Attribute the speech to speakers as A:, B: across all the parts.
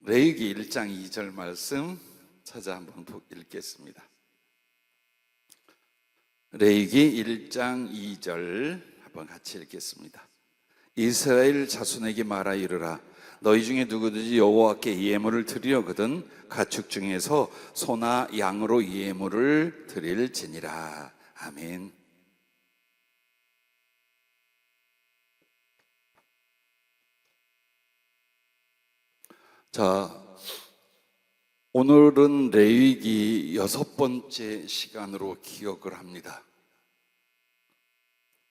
A: 레위기 1장 2절 말씀 찾아 한번 읽겠습니다. 레위기 1장 2절 한번 같이 읽겠습니다. 이스라엘 자손에게 말하 이르라. 너희 중에 누구든지 여호와께 예물을 드리려거든 가축 중에서 소나 양으로 예물을 드릴지니라. 아멘. 자, 오늘은 레위기 6번째 시간으로 기억을 합니다.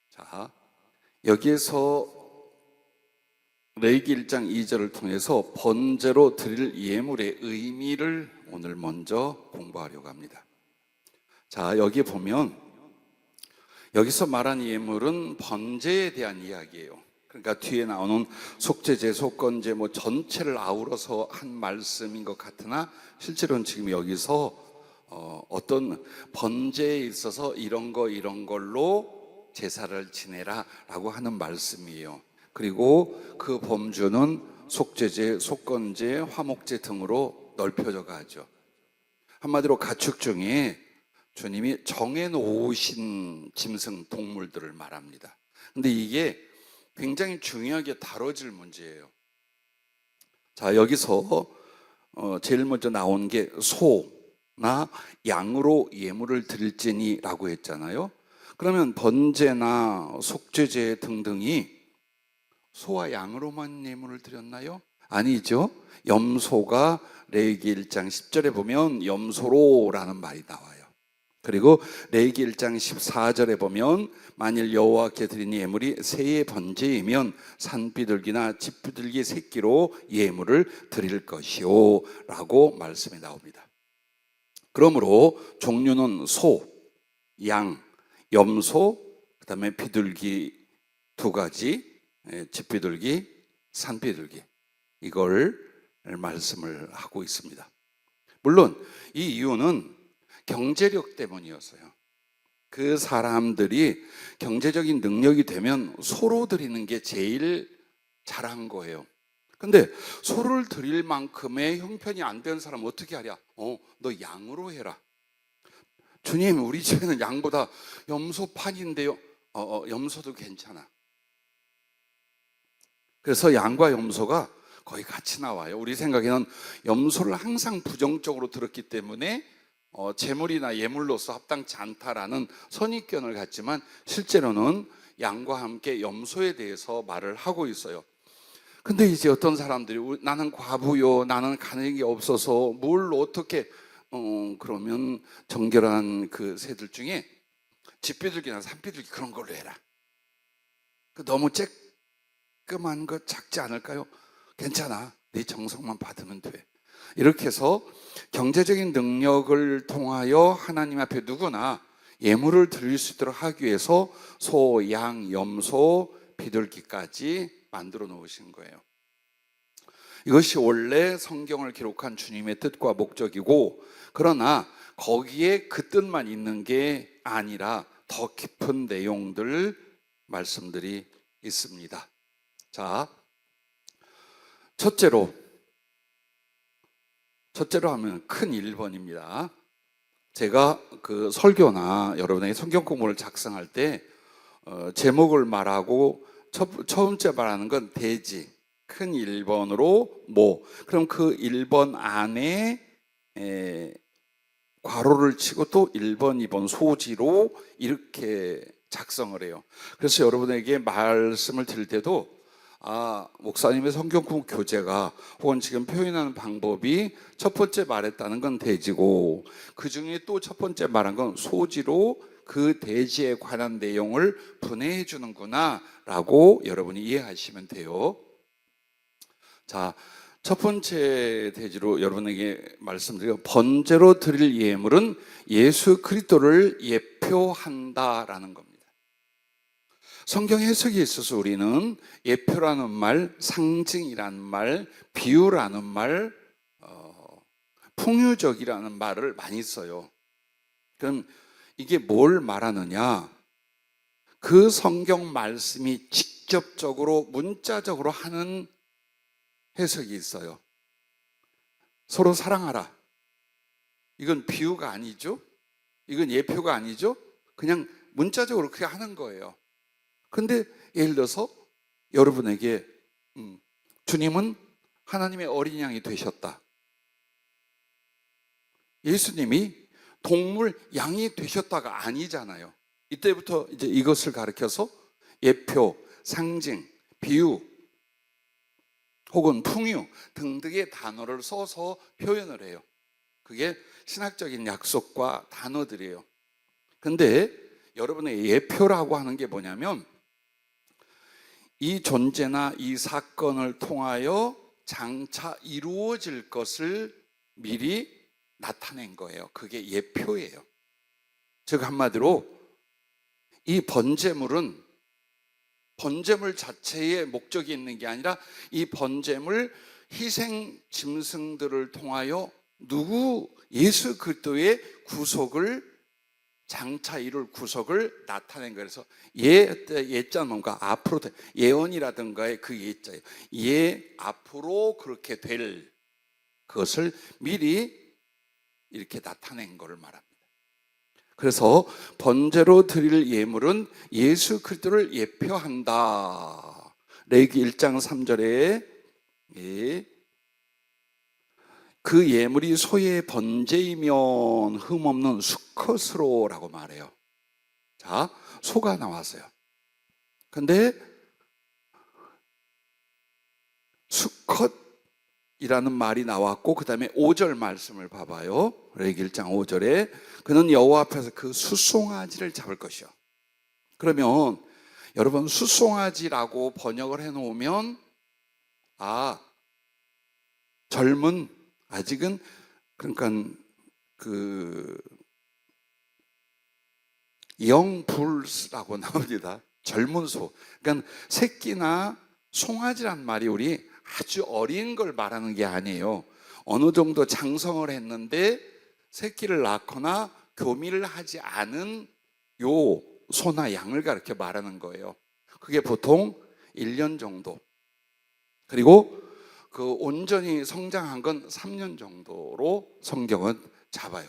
A: 자, 여기에서 레위기 1장 2절을 통해서 번제로 드릴 예물의 의미를 오늘 먼저 공부하려고 합니다. 자, 여기 보면 여기서 말한 예물은 번제에 대한 이야기예요. 그러니까 뒤에 나오는 속죄제, 속건제 전체를 아우러서 한 말씀인 것 같으나 실제로는 지금 여기서 어떤 번제에 있어서 이런 걸로 제사를 지내라 라고 하는 말씀이에요. 그리고 그 범주는 속죄제, 속건제, 화목제 등으로 넓혀져 가죠. 한마디로 가축 중에 주님이 정해놓으신 짐승 동물들을 말합니다. 근데 이게 굉장히 중요하게 다뤄질 문제예요. 자, 여기서 제일 먼저 나온 게 소나 양으로 예물을 드릴지니 라고 했잖아요. 그러면 번제나 속죄제 등등이 소와 양으로만 예물을 드렸나요? 아니죠. 염소가 레위기 1장 10절에 보면 염소로라는 말이 나와요. 그리고 레위기 1장 14절에 보면 만일 여호와께 드린 예물이 새의 번제이면 산비둘기나 집비둘기 새끼로 예물을 드릴 것이요 라고 말씀이 나옵니다. 그러므로 종류는 소, 양, 염소, 그 다음에 비둘기 두 가지, 집비둘기, 산비둘기, 이걸 말씀을 하고 있습니다. 물론 이 이유는 경제력 때문이었어요. 그 사람들이 경제적인 능력이 되면 소로 드리는 게 제일 잘한 거예요. 근데 소를 드릴 만큼의 형편이 안 된 사람은 어떻게 하랴? 너 양으로 해라. 주님, 우리 집에는 양보다 염소판인데요. 염소도 괜찮아. 그래서 양과 염소가 거의 같이 나와요. 우리 생각에는 염소를 항상 부정적으로 들었기 때문에 제물이나 예물로서 합당치 않다라는 선입견을 갖지만 실제로는 양과 함께 염소에 대해서 말을 하고 있어요. 근데 이제 어떤 사람들이 나는 과부요, 나는 가능이 없어서 뭘 어떻게 그러면 정결한 그 새들 중에 집비둘기나 산비둘기 그런 걸로 해라. 너무 쬐끔한 거 작지 않을까요? 괜찮아, 네 정성만 받으면 돼. 이렇게 해서 경제적인 능력을 통하여 하나님 앞에 누구나 예물을 드릴 수 있도록 하기 위해서 소, 양, 염소, 비둘기까지 만들어 놓으신 거예요. 이것이 원래 성경을 기록한 주님의 뜻과 목적이고, 그러나 거기에 그 뜻만 있는 게 아니라 더 깊은 내용들 말씀들이 있습니다. 자, 첫째로 하면 큰 1번입니다. 제가 그 설교나 여러분의 성경 공부를 작성할 때 제목을 말하고 첫 번째 말하는 건 대지, 큰 1번으로 그럼 그 1번 안에 괄호를 치고 또 1번, 2번 소지로 이렇게 작성을 해요. 그래서 여러분에게 말씀을 드릴 때도 목사님의 성경 공부 교재가 혹은 지금 표현하는 방법이 첫 번째 말했다는 건 대지고, 그 중에 또 첫 번째 말한 건 소지로 그 대지에 관한 내용을 분해해 주는구나 라고 여러분이 이해하시면 돼요. 자, 첫 번째 대지로 여러분에게 말씀드리고, 번제로 드릴 예물은 예수 그리스도를 예표한다라는 겁니다. 성경 해석에 있어서 우리는 예표라는 말, 상징이라는 말, 비유라는 말, 풍유적이라는 말을 많이 써요. 그럼 이게 뭘 말하느냐? 그 성경 말씀이 직접적으로 문자적으로 하는 해석이 있어요. 서로 사랑하라. 이건 비유가 아니죠. 이건 예표가 아니죠. 그냥 문자적으로 그렇게 하는 거예요. 근데 예를 들어서 여러분에게 주님은 하나님의 어린 양이 되셨다. 예수님이 동물 양이 되셨다가 아니잖아요. 이때부터 이제 이것을 가리켜서 예표, 상징, 비유 혹은 풍유 등등의 단어를 써서 표현을 해요. 그게 신학적인 약속과 단어들이에요. 근데 여러분의 예표라고 하는 게 뭐냐면 이 존재나 이 사건을 통하여 장차 이루어질 것을 미리 나타낸 거예요. 그게 예표예요. 즉 한마디로 이 번제물은 번제물 자체에 목적이 있는 게 아니라 이 번제물 희생 짐승들을 통하여 예수 그리스도의 구속을 장차 이룰 구속을 나타낸 거예요. 그래서 예자는 뭔가 앞으로 예언이라든가의 그 예자예요. 앞으로 그렇게 될 그것을 미리 이렇게 나타낸 것을 말합니다. 그래서 번제로 드릴 예물은 예수 그리스도를 예표한다. 레위기 1장 3절에 그 예물이 소의 번제이면 흠없는 수컷으로라고 말해요. 자, 소가 나왔어요. 근데 수컷이라는 말이 나왔고 그 다음에 5절 말씀을 봐봐요. 레위기 1장 5절에 그는 여호와 앞에서 그 수송아지를 잡을 것이요. 그러면 여러분 수송아지라고 번역을 해놓으면 젊은 아직은 그러니까 그 영불스라고 나옵니다. 젊은 소. 그러니까 새끼나 송아지란 말이 우리 아주 어린 걸 말하는 게 아니에요. 어느 정도 장성을 했는데 새끼를 낳거나 교미를 하지 않은 요 소나 양을 그렇게 말하는 거예요. 그게 보통 1년 정도. 그리고 그 온전히 성장한 건 3년 정도로 성경은 잡아요.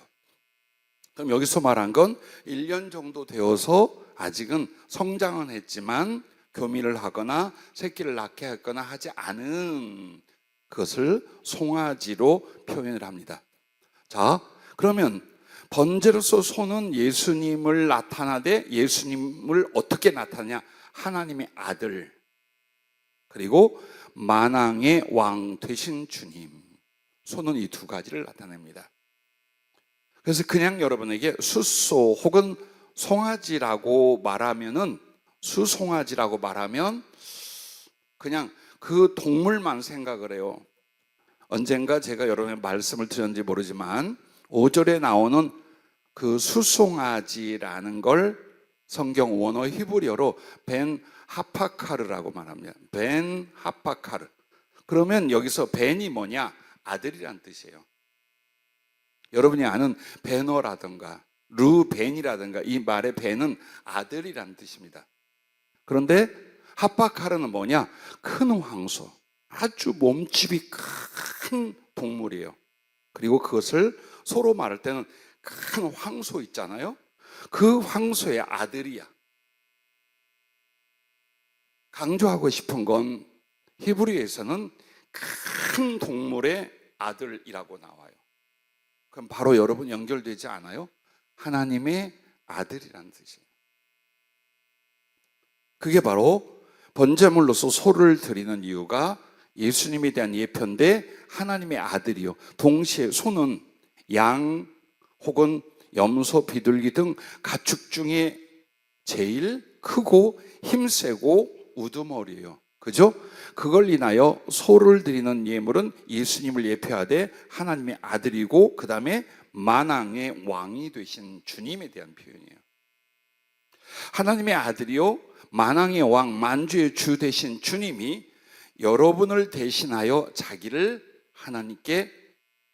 A: 그럼 여기서 말한 건 1년 정도 되어서 아직은 성장은 했지만 교미를 하거나 새끼를 낳게 하거나 하지 않은 그것을 송아지로 표현을 합니다. 자, 그러면 번제로서 소는 예수님을 나타나되 예수님을 어떻게 나타내냐? 하나님의 아들 그리고 만왕의 왕 되신 주님. 소는 이 두 가지를 나타냅니다. 그래서 그냥 여러분에게 숫소 혹은 송아지라고 말하면 그냥 그 동물만 생각을 해요. 언젠가 제가 여러분의 말씀을 드렸는지 모르지만 5절에 나오는 그 수송아지라는 걸 성경 원어 히브리어로 벤 하파카르라고 말합니다. 벤 하파카르. 그러면 여기서 벤이 뭐냐? 아들이란 뜻이에요. 여러분이 아는 베너라든가 르벤이라든가 이 말의 벤은 아들이란 뜻입니다. 그런데 하파카르는 뭐냐? 큰 황소. 아주 몸집이 큰 동물이에요. 그리고 그것을 소로 말할 때는 큰 황소 있잖아요. 그 황소의 아들이야. 강조하고 싶은 건 히브리어에서는 큰 동물의 아들이라고 나와요. 그럼 바로 여러분 연결되지 않아요? 하나님의 아들이라는 뜻이에요. 그게 바로 번제물로서 소를 드리는 이유가 예수님에 대한 예표인데 하나님의 아들이요. 동시에 소는 양 혹은 염소, 비둘기 등 가축 중에 제일 크고 힘세고 우두머리예요. 그죠? 그걸 인하여 소를 드리는 예물은 예수님을 예표하되 하나님의 아들이고 그 다음에 만왕의 왕이 되신 주님에 대한 표현이에요. 하나님의 아들이요 만왕의 왕 만주의 주 되신 주님이 여러분을 대신하여 자기를 하나님께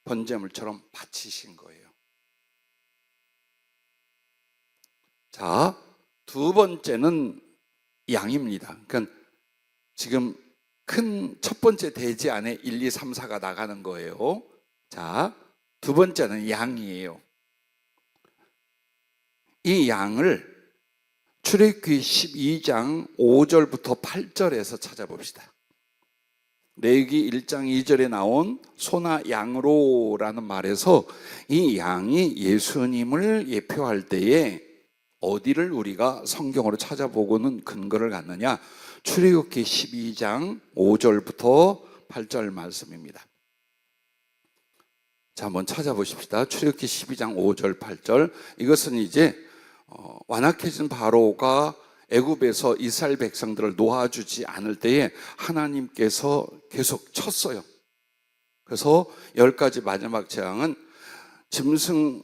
A: 번제물처럼 바치신 거예요. 자, 두 번째는 양입니다. 그러니까 지금 큰 첫 번째 대지 안에 1, 2, 3, 4가 나가는 거예요. 자, 두 번째는 양이에요. 이 양을 출애굽기 12장 5절부터 8절에서 찾아봅시다. 레위기 1장 2절에 나온 소나 양으로라는 말에서 이 양이 예수님을 예표할 때에 어디를 우리가 성경으로 찾아보고는 근거를 갖느냐? 출애굽기 12장 5절부터 8절 말씀입니다. 자, 한번 찾아보십시다. 출애굽기 12장 5절 8절. 이것은 이제 완악해진 바로가 애굽에서 이스라엘 백성들을 놓아주지 않을 때에 하나님께서 계속 쳤어요. 그래서 10가지 마지막 재앙은 짐승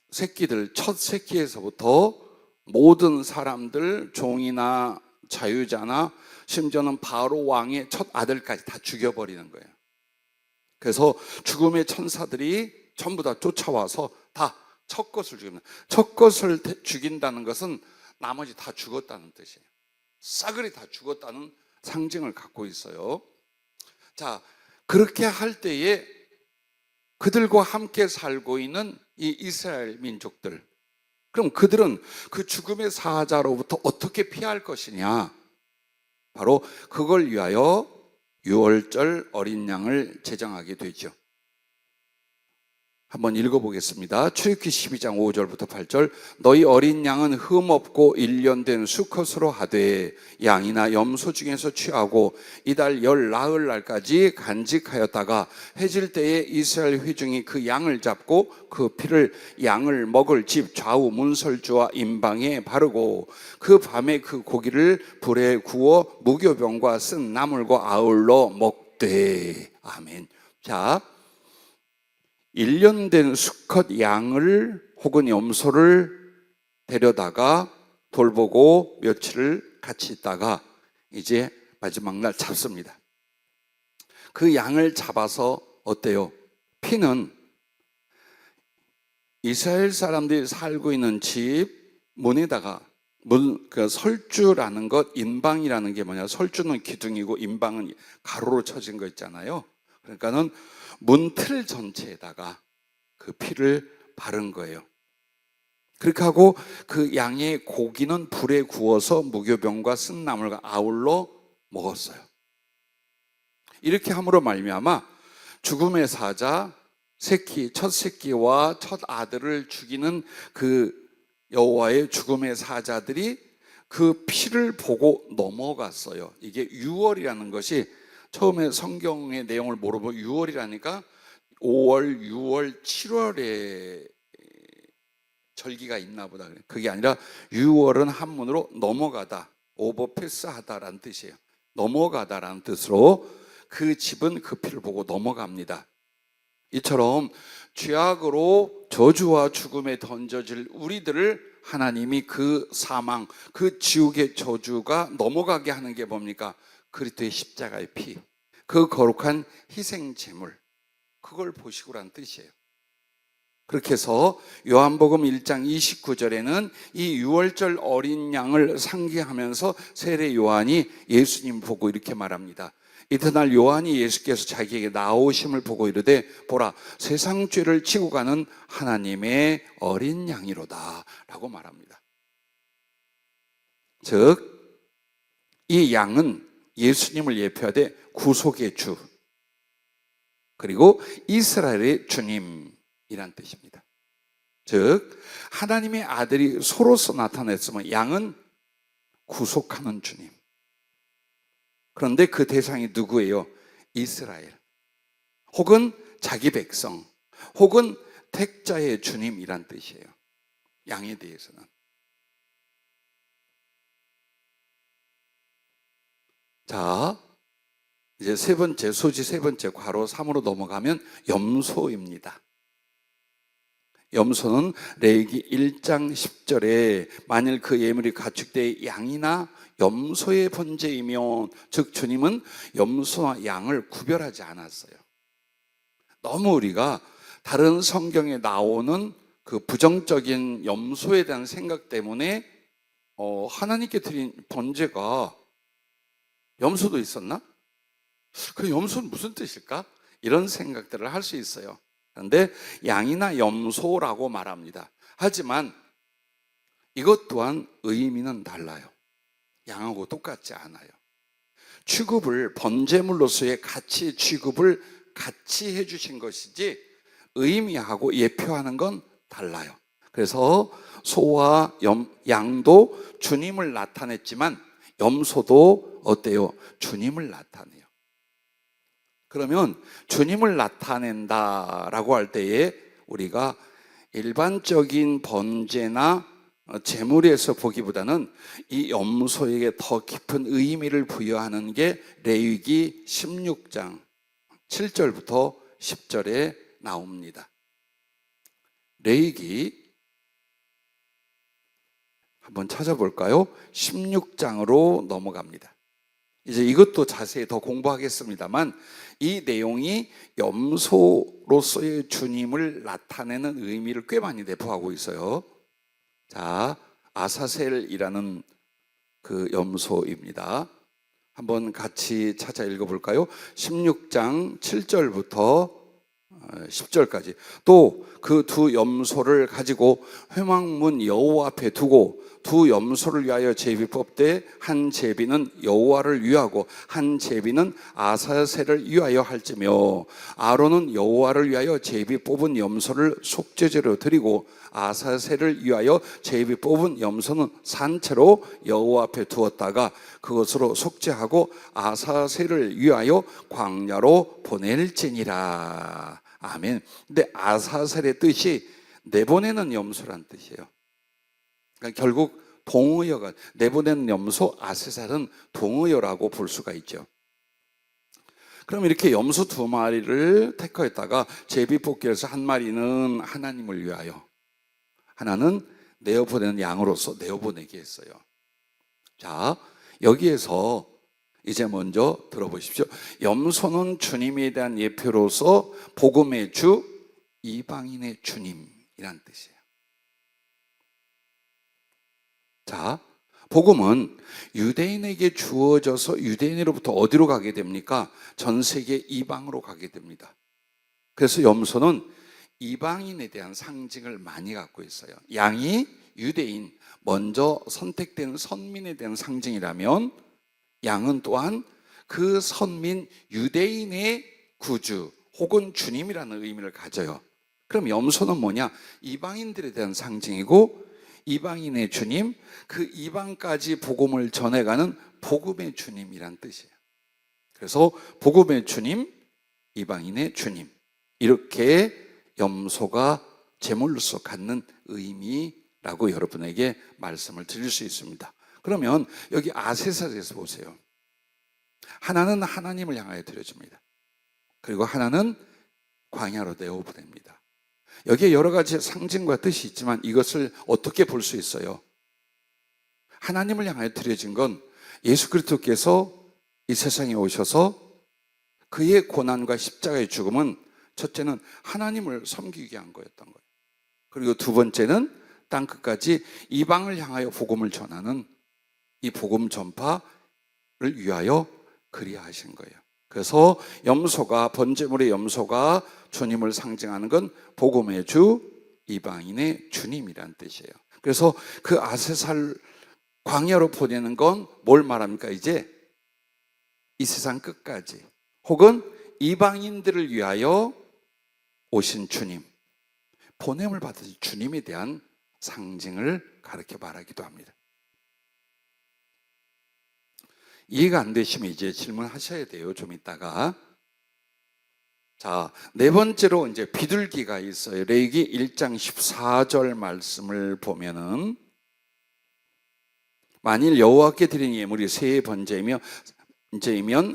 A: 새끼들, 첫 새끼에서부터 모든 사람들, 종이나 자유자나 심지어는 바로 왕의 첫 아들까지 다 죽여버리는 거예요. 그래서 죽음의 천사들이 전부 다 쫓아와서 다 첫 것을 죽입니다. 첫 것을 죽인다는 것은 나머지 다 죽었다는 뜻이에요. 싸그리 다 죽었다는 상징을 갖고 있어요. 자, 그렇게 할 때에 그들과 함께 살고 있는 이 이스라엘 민족들, 그럼 그들은 그 죽음의 사자로부터 어떻게 피할 것이냐? 바로 그걸 위하여 유월절 어린 양을 제정하게 되죠. 한번 읽어보겠습니다. 출애굽기 12장 5절부터 8절. 너희 어린 양은 흠없고 1년 된 수컷으로 하되 양이나 염소 중에서 취하고 이달 열 나흘 날까지 간직하였다가 해질 때에 이스라엘 회중이 그 양을 잡고 그 피를 양을 먹을 집 좌우 문설주와 임방에 바르고 그 밤에 그 고기를 불에 구워 무교병과 쓴 나물과 아울러 먹되. 아멘. 자, 1년 된 수컷 양을 혹은 염소를 데려다가 돌보고 며칠을 같이 있다가 이제 마지막 날 잡습니다. 그 양을 잡아서 어때요? 피는 이스라엘 사람들이 살고 있는 집 문에다가 그 설주라는 것, 인방이라는 게 뭐냐? 설주는 기둥이고 인방은 가로로 쳐진 거 있잖아요. 그러니까는 문틀 전체에다가 그 피를 바른 거예요. 그렇게 하고 그 양의 고기는 불에 구워서 무교병과 쓴 나물과 아울러 먹었어요. 이렇게 함으로 말미암아 죽음의 사자 새끼, 첫 새끼와 첫 아들을 죽이는 그 여호와의 죽음의 사자들이 그 피를 보고 넘어갔어요. 이게 유월이라는 것이 처음에 성경의 내용을 모르고 6월이라니까 5월, 6월, 7월에 절기가 있나 보다. 그게 아니라 6월은 한문으로 넘어가다, 오버패스하다라는 뜻이에요. 넘어가다라는 뜻으로 그 집은 그 피를 보고 넘어갑니다. 이처럼 죄악으로 저주와 죽음에 던져질 우리들을 하나님이 그 사망, 그 지옥의 저주가 넘어가게 하는 게 뭡니까? 그리스도의 십자가의 피, 그 거룩한 희생 제물, 그걸 보시고란 뜻이에요. 그렇게 해서 요한복음 1장 29절에는 이 유월절 어린 양을 상기하면서 세례 요한이 예수님 보고 이렇게 말합니다. 이튿날 요한이 예수께서 자기에게 나오심을 보고 이르되 보라 세상 죄를 지고 가는 하나님의 어린 양이로다 라고 말합니다. 즉 이 양은 예수님을 예표하되 구속의 주, 그리고 이스라엘의 주님이란 뜻입니다. 즉 하나님의 아들이 소로서 나타냈으면 양은 구속하는 주님. 그런데 그 대상이 누구예요? 이스라엘, 혹은 자기 백성, 혹은 택자의 주님이란 뜻이에요. 양에 대해서는. 자, 이제 세 번째, 소지 세 번째 괄호 3으로 넘어가면 염소입니다. 염소는 레위기 1장 10절에 만일 그 예물이 가축대의 양이나 염소의 번제이면, 즉 주님은 염소와 양을 구별하지 않았어요. 너무 우리가 다른 성경에 나오는 그 부정적인 염소에 대한 생각 때문에 하나님께 드린 번제가 염소도 있었나? 그 염소는 무슨 뜻일까? 이런 생각들을 할 수 있어요. 그런데 양이나 염소라고 말합니다. 하지만 이것 또한 의미는 달라요. 양하고 똑같지 않아요. 취급을 번제물로서의 가치 취급을 같이 해주신 것이지 의미하고 예표하는 건 달라요. 그래서 소와 양도 주님을 나타냈지만 염소도 어때요? 주님을 나타내요. 그러면 주님을 나타낸다라고 할 때에 우리가 일반적인 번제나 제물에서 보기보다는 이 염소에게 더 깊은 의미를 부여하는 게 레위기 16장 7절부터 10절에 나옵니다. 레위기 한번 찾아볼까요? 16장으로 넘어갑니다. 이제 이것도 자세히 더 공부하겠습니다만 이 내용이 염소로서의 주님을 나타내는 의미를 꽤 많이 내포하고 있어요. 자, 아사셀이라는 그 염소입니다. 한번 같이 찾아 읽어볼까요? 16장 7절부터 10절까지. 또 그 두 염소를 가지고 회막문 여호와 앞에 두고 두 염소를 위하여 제비 뽑되 한 제비는 여호와를 위하고 한 제비는 아사셀을 위하여 할지며 아론은 여호와를 위하여 제비 뽑은 염소를 속죄제로 드리고 아사셀을 위하여 제비 뽑은 염소는 산채로 여호와 앞에 두었다가 그것으로 속죄하고 아사셀을 위하여 광야로 보낼지니라. 아멘. 근데 아사셀의 뜻이 내보내는 염소란 뜻이에요. 그러니까 결국 동의어가 내보내는 염소 아사셀은 동의어라고 볼 수가 있죠. 그럼 이렇게 염소 두 마리를 택하였다가 제비뽑기에서 한 마리는 하나님을 위하여, 하나는 내어보내는 양으로서 내어보내게 했어요. 자, 여기에서 이제 먼저 들어보십시오. 염소는 주님에 대한 예표로서 복음의 주, 이방인의 주님이란 뜻이에요. 자, 복음은 유대인에게 주어져서 유대인으로부터 어디로 가게 됩니까? 전 세계 이방으로 가게 됩니다. 그래서 염소는 이방인에 대한 상징을 많이 갖고 있어요. 양이 유대인, 먼저 선택된 선민에 대한 상징이라면 양은 또한 그 선민 유대인의 구주 혹은 주님이라는 의미를 가져요. 그럼 염소는 뭐냐? 이방인들에 대한 상징이고 이방인의 주님, 그 이방까지 복음을 전해가는 복음의 주님이란 뜻이에요. 그래서 복음의 주님, 이방인의 주님, 이렇게 염소가 제물로서 갖는 의미라고 여러분에게 말씀을 드릴 수 있습니다. 그러면 여기 아세살에서 보세요. 하나는 하나님을 향하여 드려집니다. 그리고 하나는 광야로 내어보냅니다. 여기에 여러 가지 상징과 뜻이 있지만 이것을 어떻게 볼 수 있어요? 하나님을 향하여 드려진 건 예수 그리스도께서 이 세상에 오셔서 그의 고난과 십자가의 죽음은 첫째는 하나님을 섬기게 한 거였던 거예요. 그리고 두 번째는 땅끝까지 이방을 향하여 복음을 전하는 이 복음 전파를 위하여 그리하신 거예요. 그래서 염소가, 번제물의 염소가 주님을 상징하는 건 복음의 주, 이방인의 주님이란 뜻이에요. 그래서 그 아세살 광야로 보내는 건 뭘 말합니까? 이제 이 세상 끝까지 혹은 이방인들을 위하여 오신 주님, 보냄을 받으신 주님에 대한 상징을 가르쳐 말하기도 합니다. 이해가 안 되시면 이제 질문하셔야 돼요. 좀 이따가. 자, 네 번째로 이제 비둘기가 있어요. 레위기 1장 14절 말씀을 보면은 만일 여호와께 드린 예물이 새 번제이면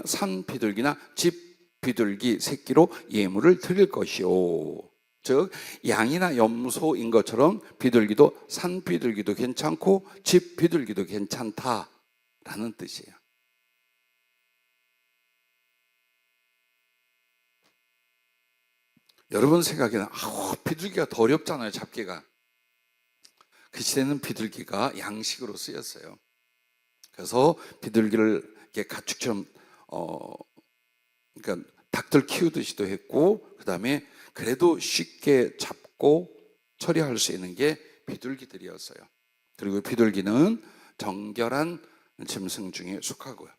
A: 산 비둘기나 집 비둘기 새끼로 예물을 드릴 것이요. 즉 양이나 염소인 것처럼 비둘기도 산 비둘기도 괜찮고 집 비둘기도 괜찮다라는 뜻이에요. 여러분 생각에는 비둘기가 더 어렵잖아요, 잡기가. 그 시대는 비둘기가 양식으로 쓰였어요. 그래서 비둘기를 이렇게 가축처럼 그러니까 닭들 키우듯이도 했고, 그 다음에 그래도 쉽게 잡고 처리할 수 있는 게 비둘기들이었어요. 그리고 비둘기는 정결한 짐승 중에 속하고요.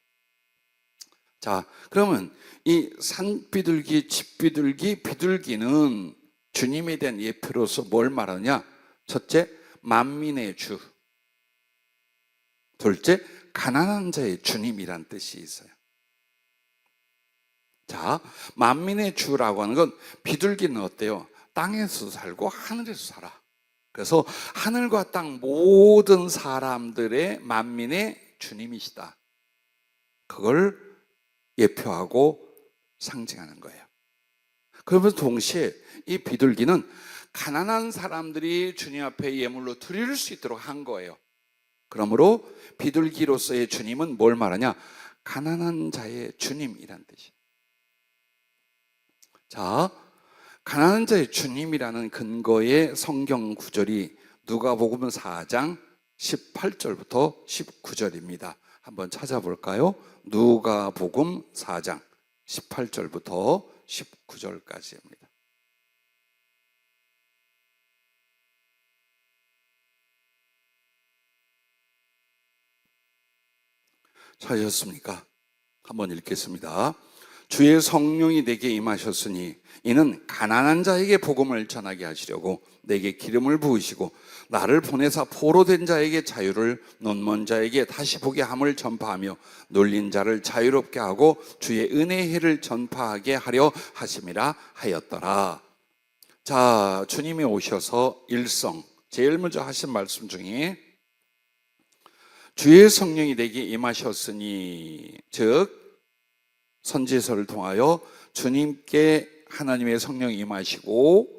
A: 자, 그러면 이 산비둘기, 집비둘기, 비둘기는 주님에 대한 예표로서 뭘 말하느냐? 첫째, 만민의 주. 둘째, 가난한 자의 주님이란 뜻이 있어요. 자, 만민의 주라고 하는 건 비둘기는 어때요? 땅에서 살고 하늘에서 살아. 그래서 하늘과 땅 모든 사람들의 만민의 주님이시다. 그걸 예표하고 상징하는 거예요. 그러면서 동시에 이 비둘기는 가난한 사람들이 주님 앞에 예물로 드릴 수 있도록 한 거예요. 그러므로 비둘기로서의 주님은 뭘 말하냐? 가난한 자의 주님이란 뜻이에요. 자, 가난한 자의 주님이라는 근거의 성경 구절이 누가복음 4장 18절부터 19절입니다. 한번 찾아볼까요? 누가복음 4장 18절부터 19절까지입니다. 찾으셨습니까? 한번 읽겠습니다. 주의 성령이 내게 임하셨으니 이는 가난한 자에게 복음을 전하게 하시려고 내게 기름을 부으시고 나를 보내사 포로된 자에게 자유를, 눈먼 자에게 다시 보게 함을 전파하며 눌린 자를 자유롭게 하고 주의 은혜의 해를 전파하게 하려 하심이라 하였더라. 자, 주님이 오셔서 일성 제일 먼저 하신 말씀 중에 주의 성령이 내게 임하셨으니, 즉 선지서를 통하여 주님께 하나님의 성령이 임하시고,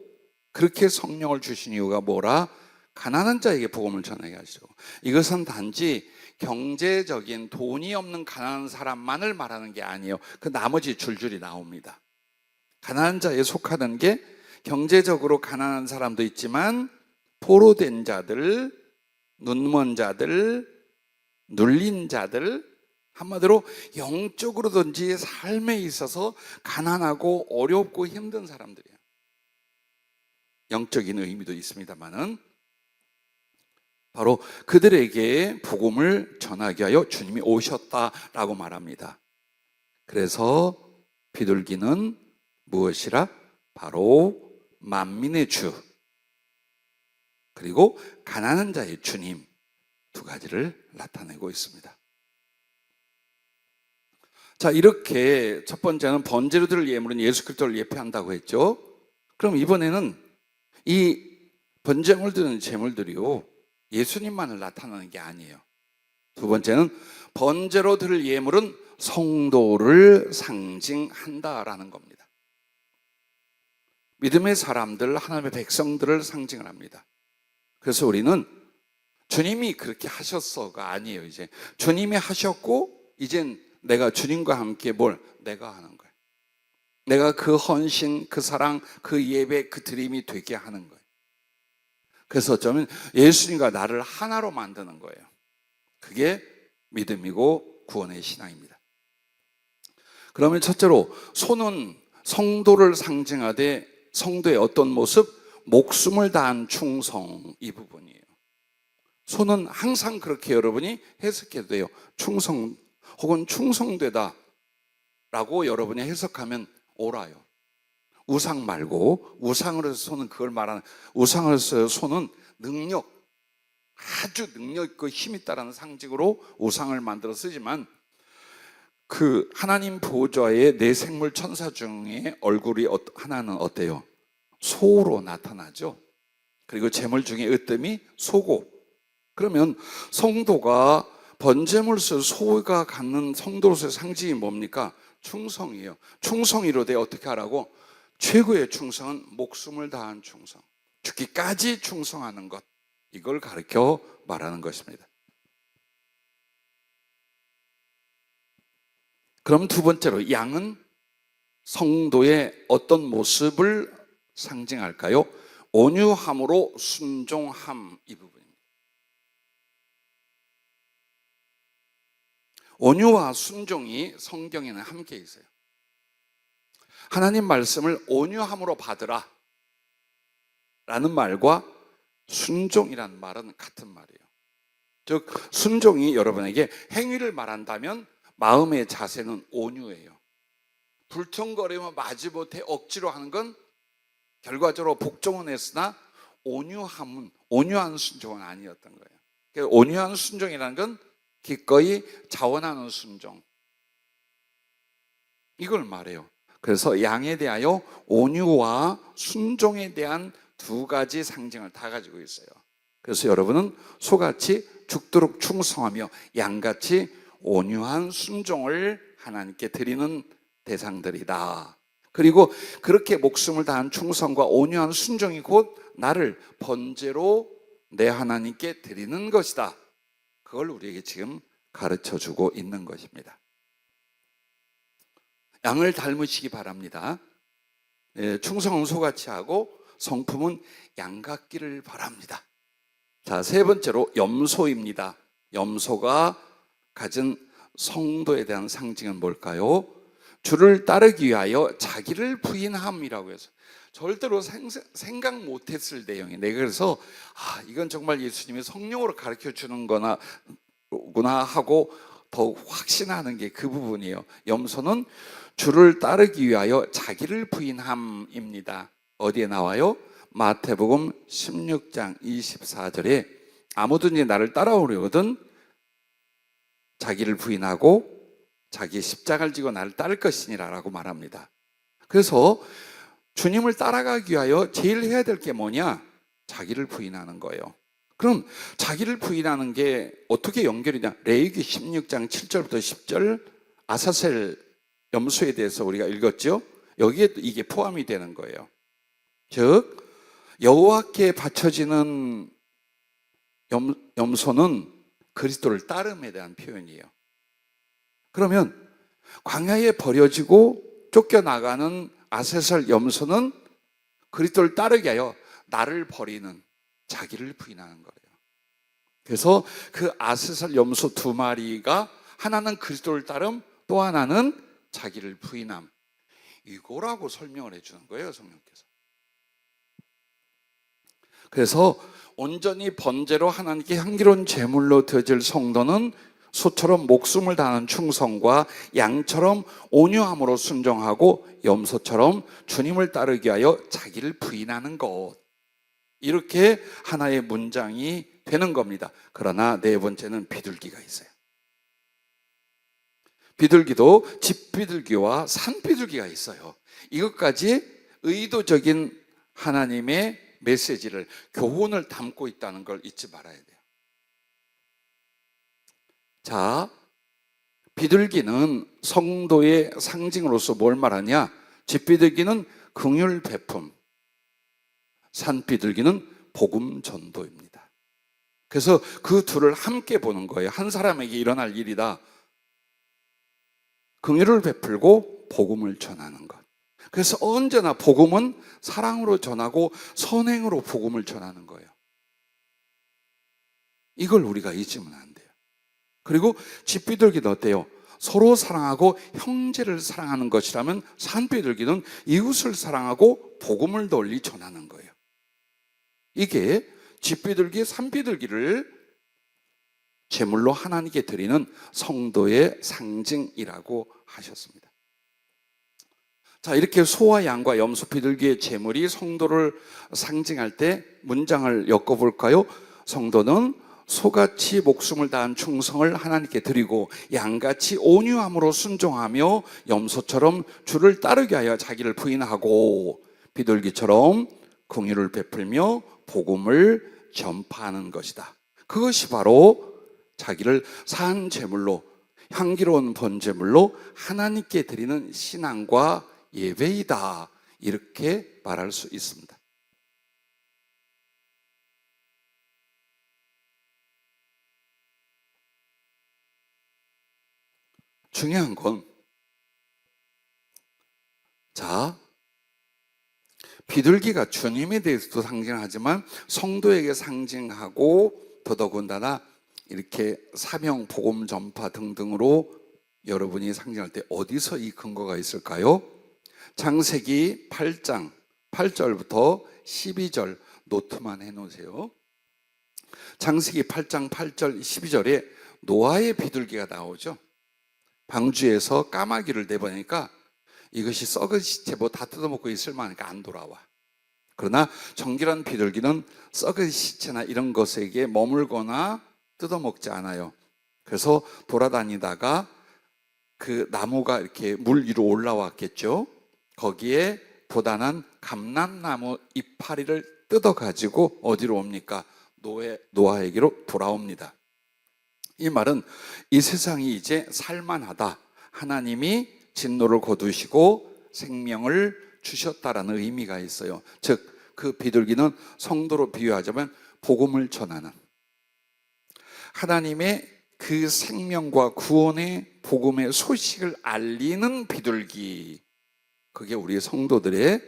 A: 그렇게 성령을 주신 이유가 뭐라? 가난한 자에게 복음을 전하게 하시고. 이것은 단지 경제적인 돈이 없는 가난한 사람만을 말하는 게 아니에요. 그 나머지 줄줄이 나옵니다. 가난한 자에 속하는 게 경제적으로 가난한 사람도 있지만 포로된 자들, 눈먼 자들, 눌린 자들, 한마디로 영적으로든지 삶에 있어서 가난하고 어렵고 힘든 사람들이에요. 영적인 의미도 있습니다만은 바로 그들에게 복음을 전하게 하여 주님이 오셨다라고 말합니다. 그래서 비둘기는 무엇이라? 바로 만민의 주, 그리고 가난한 자의 주님, 두 가지를 나타내고 있습니다. 자, 이렇게 첫 번째는 번제로 드릴 예물은 예수 그리스도를 예표한다고 했죠. 그럼 이번에는 이 번제물 드는 제물들이요, 예수님만을 나타내는 게 아니에요. 두 번째는 번제로 드릴 예물은 성도를 상징한다라는 겁니다. 믿음의 사람들, 하나님의 백성들을 상징을 합니다. 그래서 우리는 주님이 그렇게 하셨어가 아니에요. 이제 주님이 하셨고 이젠 내가 주님과 함께 내가 하는 거예요. 내가 그 헌신, 그 사랑, 그 예배, 그 드림이 되게 하는 거예요. 그래서 어쩌면 예수님과 나를 하나로 만드는 거예요. 그게 믿음이고 구원의 신앙입니다. 그러면 첫째로 손은 성도를 상징하되 성도의 어떤 모습? 목숨을 다한 충성, 이 부분이에요. 손은 항상 그렇게 여러분이 해석해도 돼요. 충성 혹은 충성되다 라고 여러분이 해석하면 옳아요. 우상 말고, 우상으로서 손은 그걸 말하는, 우상으로서 손은 능력, 아주 능력 있고 힘 있다라는 상징으로 우상을 만들어 쓰지만, 그 하나님 보좌의 네 생물 천사 중에 얼굴이 하나는 어때요? 소로 나타나죠. 그리고 제물 중에 으뜸이 소고. 그러면 성도가 번제물로서 소가 갖는 성도로서의 상징이 뭡니까? 충성이에요. 충성이로되 어떻게 하라고? 최고의 충성은 목숨을 다한 충성, 죽기까지 충성하는 것, 이걸 가르쳐 말하는 것입니다. 그럼 두 번째로 양은 성도의 어떤 모습을 상징할까요? 온유함으로 순종함, 이 부분입니다. 온유와 순종이 성경에는 함께 있어요. 하나님 말씀을 온유함으로 받으라 라는 말과 순종이란 말은 같은 말이에요. 즉 순종이 여러분에게 행위를 말한다면 마음의 자세는 온유예요. 불통거리며 마지못해 억지로 하는 건 결과적으로 복종은 했으나 온유한 순종은 아니었던 거예요. 그러니까 온유한 순종이라는 건 기꺼이 자원하는 순종, 이걸 말해요. 그래서 양에 대하여 온유와 순종에 대한 두 가지 상징을 다 가지고 있어요. 그래서 여러분은 소같이 죽도록 충성하며 양같이 온유한 순종을 하나님께 드리는 대상들이다. 그리고 그렇게 목숨을 다한 충성과 온유한 순종이 곧 나를 번제로 내 하나님께 드리는 것이다. 그걸 우리에게 지금 가르쳐주고 있는 것입니다. 양을 닮으시기 바랍니다. 충성은 소같이 하고 성품은 양 같기를 바랍니다. 자, 세 번째로 염소입니다. 염소가 가진 성도에 대한 상징은 뭘까요? 주를 따르기 위하여 자기를 부인함이라고 해서 절대로 생각 못했을 내용이에요. 내가 그래서 이건 정말 예수님이 성령으로 가르쳐 주는 거구나 하고 더욱 확신하는 게 그 부분이에요. 염소는 주를 따르기 위하여 자기를 부인함입니다. 어디에 나와요? 마태복음 16장 24절에 아무든지 나를 따라오려거든 자기를 부인하고 자기 십자가를 지고 나를 따를 것이니라 라고 말합니다. 그래서 주님을 따라가기 위하여 제일 해야 될 게 뭐냐? 자기를 부인하는 거예요. 그럼 자기를 부인하는 게 어떻게 연결이냐? 레위기 16장 7절부터 10절 아사셀 염소에 대해서 우리가 읽었죠? 여기에 이게 포함이 되는 거예요. 즉 여호와께 바쳐지는 염소는 그리스도를 따름에 대한 표현이에요. 그러면 광야에 버려지고 쫓겨나가는 아세설 염소는 그리스도를 따르게 하여 나를 버리는 자기를 부인하는 거예요. 그래서 그 아세설 염소 두 마리가 하나는 그리스도를 따름 또 하나는 자기를 부인함, 이거라고 설명을 해주는 거예요, 성령께서. 그래서 온전히 번제로 하나님께 향기로운 제물로 드려질 성도는 소처럼 목숨을 다하는 충성과 양처럼 온유함으로 순종하고 염소처럼 주님을 따르기 위하여 자기를 부인하는 것, 이렇게 하나의 문장이 되는 겁니다. 그러나 네 번째는 비둘기가 있어요. 비둘기도 집비둘기와 산비둘기가 있어요. 이것까지 의도적인 하나님의 메시지를, 교훈을 담고 있다는 걸 잊지 말아야 돼요. 자, 비둘기는 성도의 상징으로서 뭘 말하냐? 집비둘기는 긍휼 베품, 산비둘기는 복음 전도입니다. 그래서 그 둘을 함께 보는 거예요. 한 사람에게 일어날 일이다. 긍휼을 베풀고 복음을 전하는 것. 그래서 언제나 복음은 사랑으로 전하고 선행으로 복음을 전하는 거예요. 이걸 우리가 잊으면 안 돼요. 그리고 집비둘기는 어때요? 서로 사랑하고 형제를 사랑하는 것이라면 산비둘기는 이웃을 사랑하고 복음을 널리 전하는 거예요. 이게 집비둘기, 산비둘기를 제물로 하나님께 드리는 성도의 상징이라고 하셨습니다. 자, 이렇게 소와 양과 염소, 비둘기의 제물이 성도를 상징할 때 문장을 엮어볼까요? 성도는 소같이 목숨을 다한 충성을 하나님께 드리고 양같이 온유함으로 순종하며 염소처럼 주를 따르게 하여 자기를 부인하고 비둘기처럼 긍휼을 베풀며 복음을 전파하는 것이다. 그것이 바로 자기를 산 제물로, 향기로운 번제물로 하나님께 드리는 신앙과 예배이다, 이렇게 말할 수 있습니다. 중요한 건, 자, 비둘기가 주님에 대해서도 상징하지만 성도에게 상징하고 더더군다나 이렇게 사명, 복음 전파 등등으로 여러분이 상징할 때 어디서 이 근거가 있을까요? 창세기 8장 8절부터 12절 노트만 해놓으세요. 창세기 8장 8절 12절에 노아의 비둘기가 나오죠. 방주에서 까마귀를 내보내니까 이것이 썩은 시체 뭐 다 뜯어먹고 있을 만하니까 안 돌아와. 그러나 정결한 비둘기는 썩은 시체나 이런 것에게 머물거나 뜯어먹지 않아요. 그래서 돌아다니다가 그 나무가 이렇게 물 위로 올라왔겠죠. 거기에 도단한 감람나무 이파리를 뜯어가지고 어디로 옵니까? 노아에게로 돌아옵니다. 이 말은 이 세상이 이제 살만하다. 하나님이 진노를 거두시고 생명을 주셨다라는 의미가 있어요. 즉 그 비둘기는 성도로 비유하자면 복음을 전하는, 하나님의 그 생명과 구원의 복음의 소식을 알리는 비둘기, 그게 우리 성도들의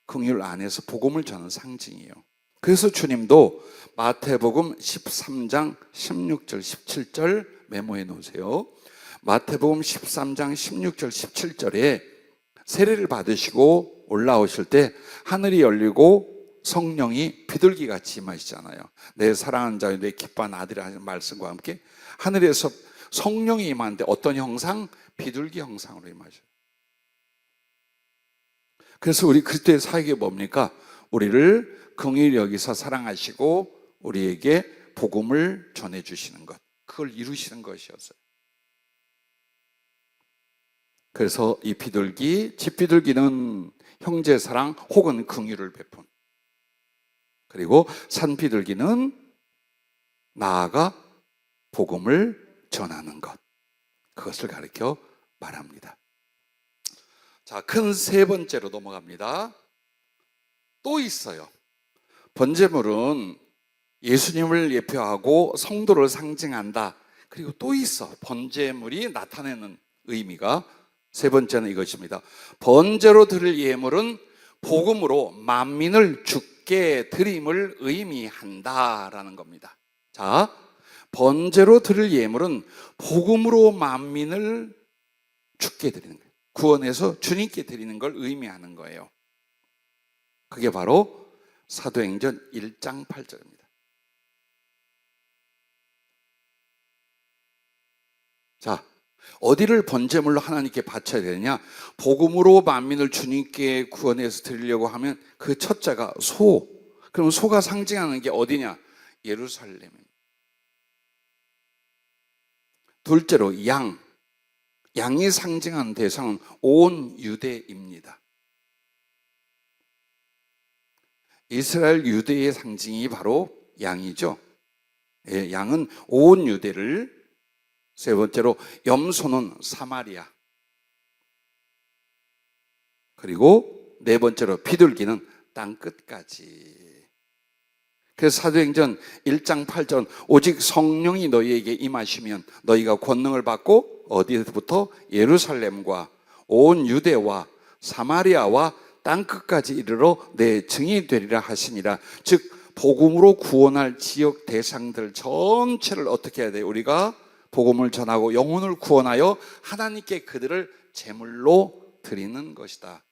A: 긍휼 안에서 복음을 전하는 상징이에요. 그래서 주님도 마태복음 13장 16절 17절 메모해 놓으세요. 마태복음 13장 16절 17절에 세례를 받으시고 올라오실 때 하늘이 열리고 성령이 비둘기같이 임하시잖아요. 내 사랑하는 자여 내 기뻐하는 아들이라는 말씀과 함께 하늘에서 성령이 임하는데 어떤 형상? 비둘기 형상으로 임하셔요. 그래서 우리 그리스도의 사역이 뭡니까? 우리를 긍휼히 여기서 사랑하시고 우리에게 복음을 전해주시는 것, 그걸 이루시는 것이었어요. 그래서 이 비둘기, 집비둘기는 형제 사랑 혹은 긍휼을 베푼, 그리고 산비둘기는 나아가 복음을 전하는 것, 그것을 가르쳐 말합니다. 자, 큰 세 번째로 넘어갑니다. 또 있어요. 번제물은 예수님을 예표하고 성도를 상징한다. 그리고 또 있어. 번제물이 나타내는 의미가 세 번째는 이것입니다. 번제로 드릴 예물은 복음으로 만민을 주께 드림을 의미한다라는 겁니다. 자, 번제로 드릴 예물은 복음으로 만민을 주께 드리는 거예요. 구원해서 주님께 드리는 걸 의미하는 거예요. 그게 바로 사도행전 1장 8절입니다. 자, 어디를 번제물로 하나님께 바쳐야 되느냐? 복음으로 만민을 주님께 구원해서 드리려고 하면 그 첫째가 소. 그럼 소가 상징하는 게 어디냐? 예루살렘입니다. 둘째로 양. 양이 상징하는 대상은 온 유대입니다. 이스라엘 유대의 상징이 바로 양이죠. 예, 양은 온 유대를. 세 번째로 염소는 사마리아. 그리고 네 번째로 비둘기는 땅 끝까지. 그래서 사도행전 1장 8절 오직 성령이 너희에게 임하시면 너희가 권능을 받고 어디부터? 예루살렘과 온 유대와 사마리아와 땅 끝까지 이르러 내 증인이 되리라 하시니라. 즉 복음으로 구원할 지역 대상들 전체를 어떻게 해야 돼요? 우리가 복음을 전하고 영혼을 구원하여 하나님께 그들을 제물로 드리는 것이다.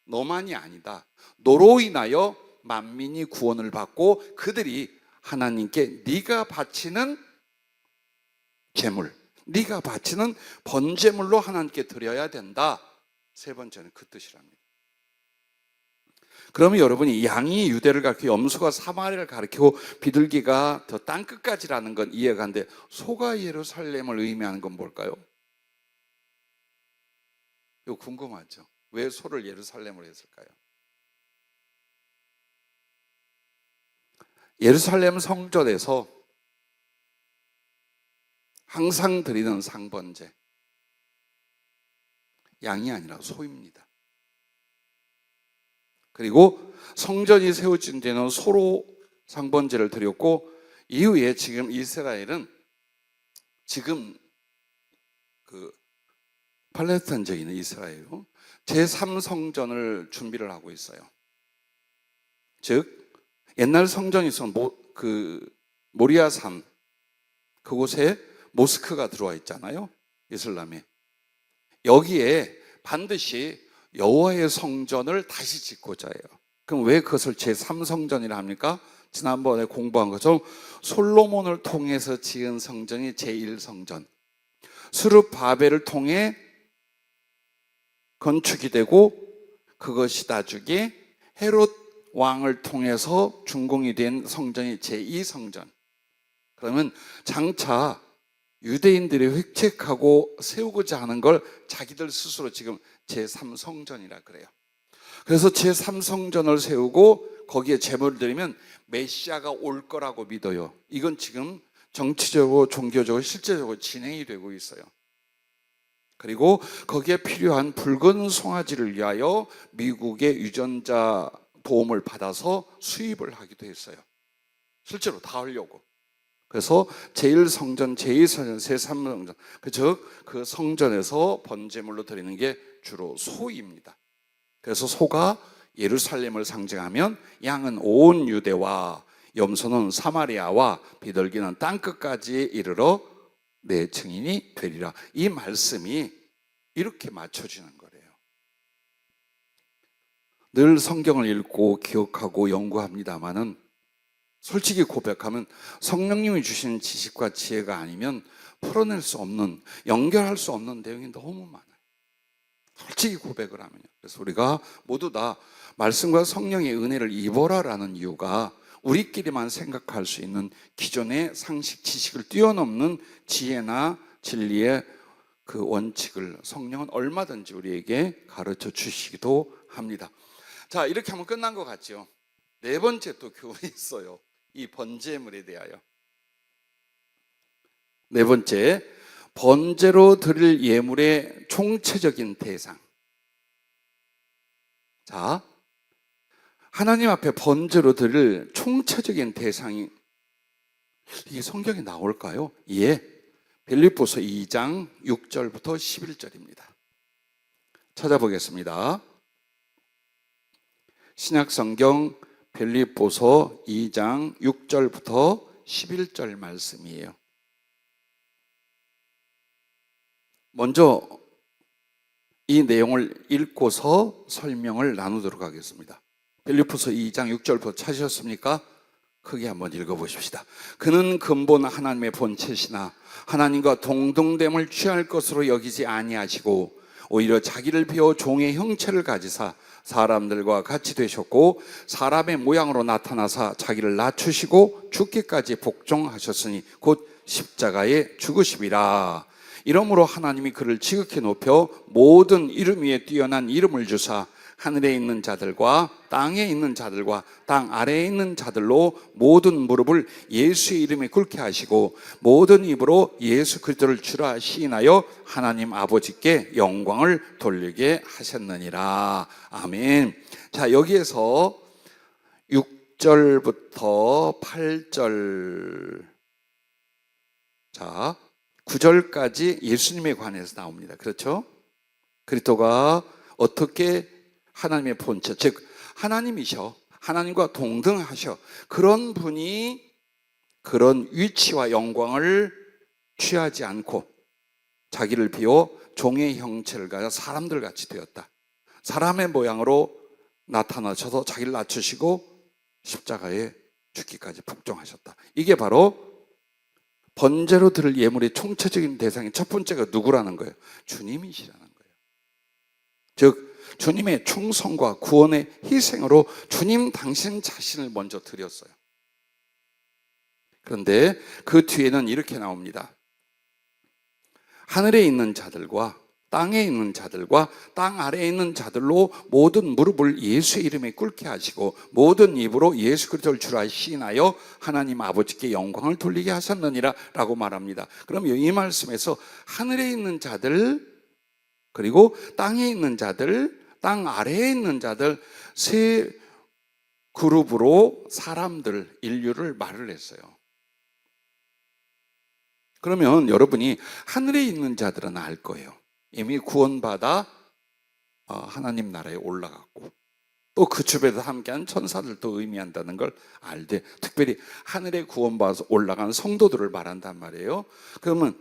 A: 너만이 아니다. 너로 인하여 만민이 구원을 받고 그들이 하나님께 네가 바치는 제물, 네가 바치는 번제물로 하나님께 드려야 된다. 세 번째는 그 뜻이랍니다. 그러면 여러분이 양이 유대를 가르치고 염소가 사마리아를 가르치고 비둘기가 더 땅끝까지라는 건 이해가 안 돼. 소가 예루살렘을 의미하는 건 뭘까요? 이거 궁금하죠? 왜 소를 예루살렘으로 했을까요? 예루살렘 성전에서 항상 드리는 상번제, 양이 아니라 소입니다. 그리고 성전이 세워진 데는 소로 상번제를 드렸고, 이후에 지금 이스라엘은 지금 그 팔레스타인 지역에 있는 이스라엘로 제3성전을 준비를 하고 있어요. 즉 옛날 성전이 있었던 모리아산, 그곳에 모스크가 들어와 있잖아요. 이슬람에. 여기에 반드시 여호와의 성전을 다시 짓고자 해요. 그럼 왜 그것을 제3성전이라 합니까? 지난번에 공부한 것처럼 솔로몬을 통해서 지은 성전이 제1성전, 스룹바벨을 통해 건축이 되고 그것이 나중에 헤롯 왕을 통해서 준공이 된 성전이 제2성전. 그러면 장차 유대인들이 획책하고 세우고자 하는 걸 자기들 스스로 지금 제3성전이라 그래요. 그래서 제3성전을 세우고 거기에 제물을 드리면 메시아가 올 거라고 믿어요. 이건 지금 정치적으로 종교적으로 실제적으로 진행이 되고 있어요. 그리고 거기에 필요한 붉은 송아지를 위하여 미국의 유전자 보험을 받아서 수입을 하기도 했어요. 실제로 다 하려고. 그래서 제1성전, 제2성전, 제3성전, 즉 그 성전에서 번제물로 드리는 게 주로 소입니다. 그래서 소가 예루살렘을 상징하면 양은 온 유대와 염소는 사마리아와 비둘기는 땅끝까지 이르러 내 증인이 되리라. 이 말씀이 이렇게 맞춰지는 거예요. 늘 성경을 읽고 기억하고 연구합니다마는 솔직히 고백하면 성령님이 주시는 지식과 지혜가 아니면 풀어낼 수 없는, 연결할 수 없는 내용이 너무 많아요. 솔직히 고백을 하면요. 그래서 우리가 모두 다 말씀과 성령의 은혜를 입어라라는 이유가 우리끼리만 생각할 수 있는 기존의 상식 지식을 뛰어넘는 지혜나 진리의 그 원칙을 성령은 얼마든지 우리에게 가르쳐 주시기도 합니다. 자, 이렇게 하면 끝난 것 같죠? 네 번째 또 교훈이 있어요. 이 번제물에 대하여. 네 번째, 번제로 드릴 예물의 총체적인 대상. 자, 하나님 앞에 번제로 드릴 총체적인 대상이 이게 성경에 나올까요? 예, 빌립보서 2장 6절부터 11절입니다. 찾아보겠습니다. 신약성경 빌립보서 2장 6절부터 11절 말씀이에요. 먼저 이 내용을 읽고서 설명을 나누도록 하겠습니다. 빌립보서 2장 6절부터 찾으셨습니까? 크게 한번 읽어보십시다. 그는 근본 하나님의 본체시나 하나님과 동등됨을 취할 것으로 여기지 아니하시고 오히려 자기를 비워 종의 형체를 가지사 사람들과 같이 되셨고 사람의 모양으로 나타나사 자기를 낮추시고 죽기까지 복종하셨으니 곧 십자가에 죽으심이라. 이러므로 하나님이 그를 지극히 높여 모든 이름 위에 뛰어난 이름을 주사 하늘에 있는 자들과 땅에 있는 자들과 땅 아래에 있는 자들로 모든 무릎을 예수의 이름에 꿇게 하시고 모든 입으로 예수 그리스도를 주라 시인하여 하나님 아버지께 영광을 돌리게 하셨느니라. 아멘. 자, 여기에서 6절부터 8절, 자 9절까지 예수님에 관해서 나옵니다. 그렇죠? 그리스도가 어떻게 하나님의 본체, 즉 하나님이셔, 하나님과 동등하셔, 그런 분이 그런 위치와 영광을 취하지 않고 자기를 비워 종의 형체를 가져 사람들 같이 되었다. 사람의 모양으로 나타나셔서 자기를 낮추시고 십자가에 죽기까지 복종하셨다. 이게 바로 번제로 드릴 예물의 총체적인 대상이 첫 번째가 누구라는 거예요? 주님이시라는 거예요. 즉 주님의 충성과 구원의 희생으로 주님 당신 자신을 먼저 드렸어요. 그런데 그 뒤에는 이렇게 나옵니다. 하늘에 있는 자들과 땅에 있는 자들과 땅 아래에 있는 자들로 모든 무릎을 예수의 이름에 꿇게 하시고 모든 입으로 예수 그리스도를 주라 시인하여 하나님 아버지께 영광을 돌리게 하셨느니라 라고 말합니다. 그럼 이 말씀에서 하늘에 있는 자들 그리고 땅에 있는 자들, 땅 아래에 있는 자들 세 그룹으로 사람들, 인류를 말을 했어요. 그러면 여러분이 하늘에 있는 자들은 알 거예요. 이미 구원받아 하나님 나라에 올라갔고 또 그 주변에서 함께한 천사들도 의미한다는 걸 알되, 특별히 하늘에 구원받아서 올라간 성도들을 말한단 말이에요. 그러면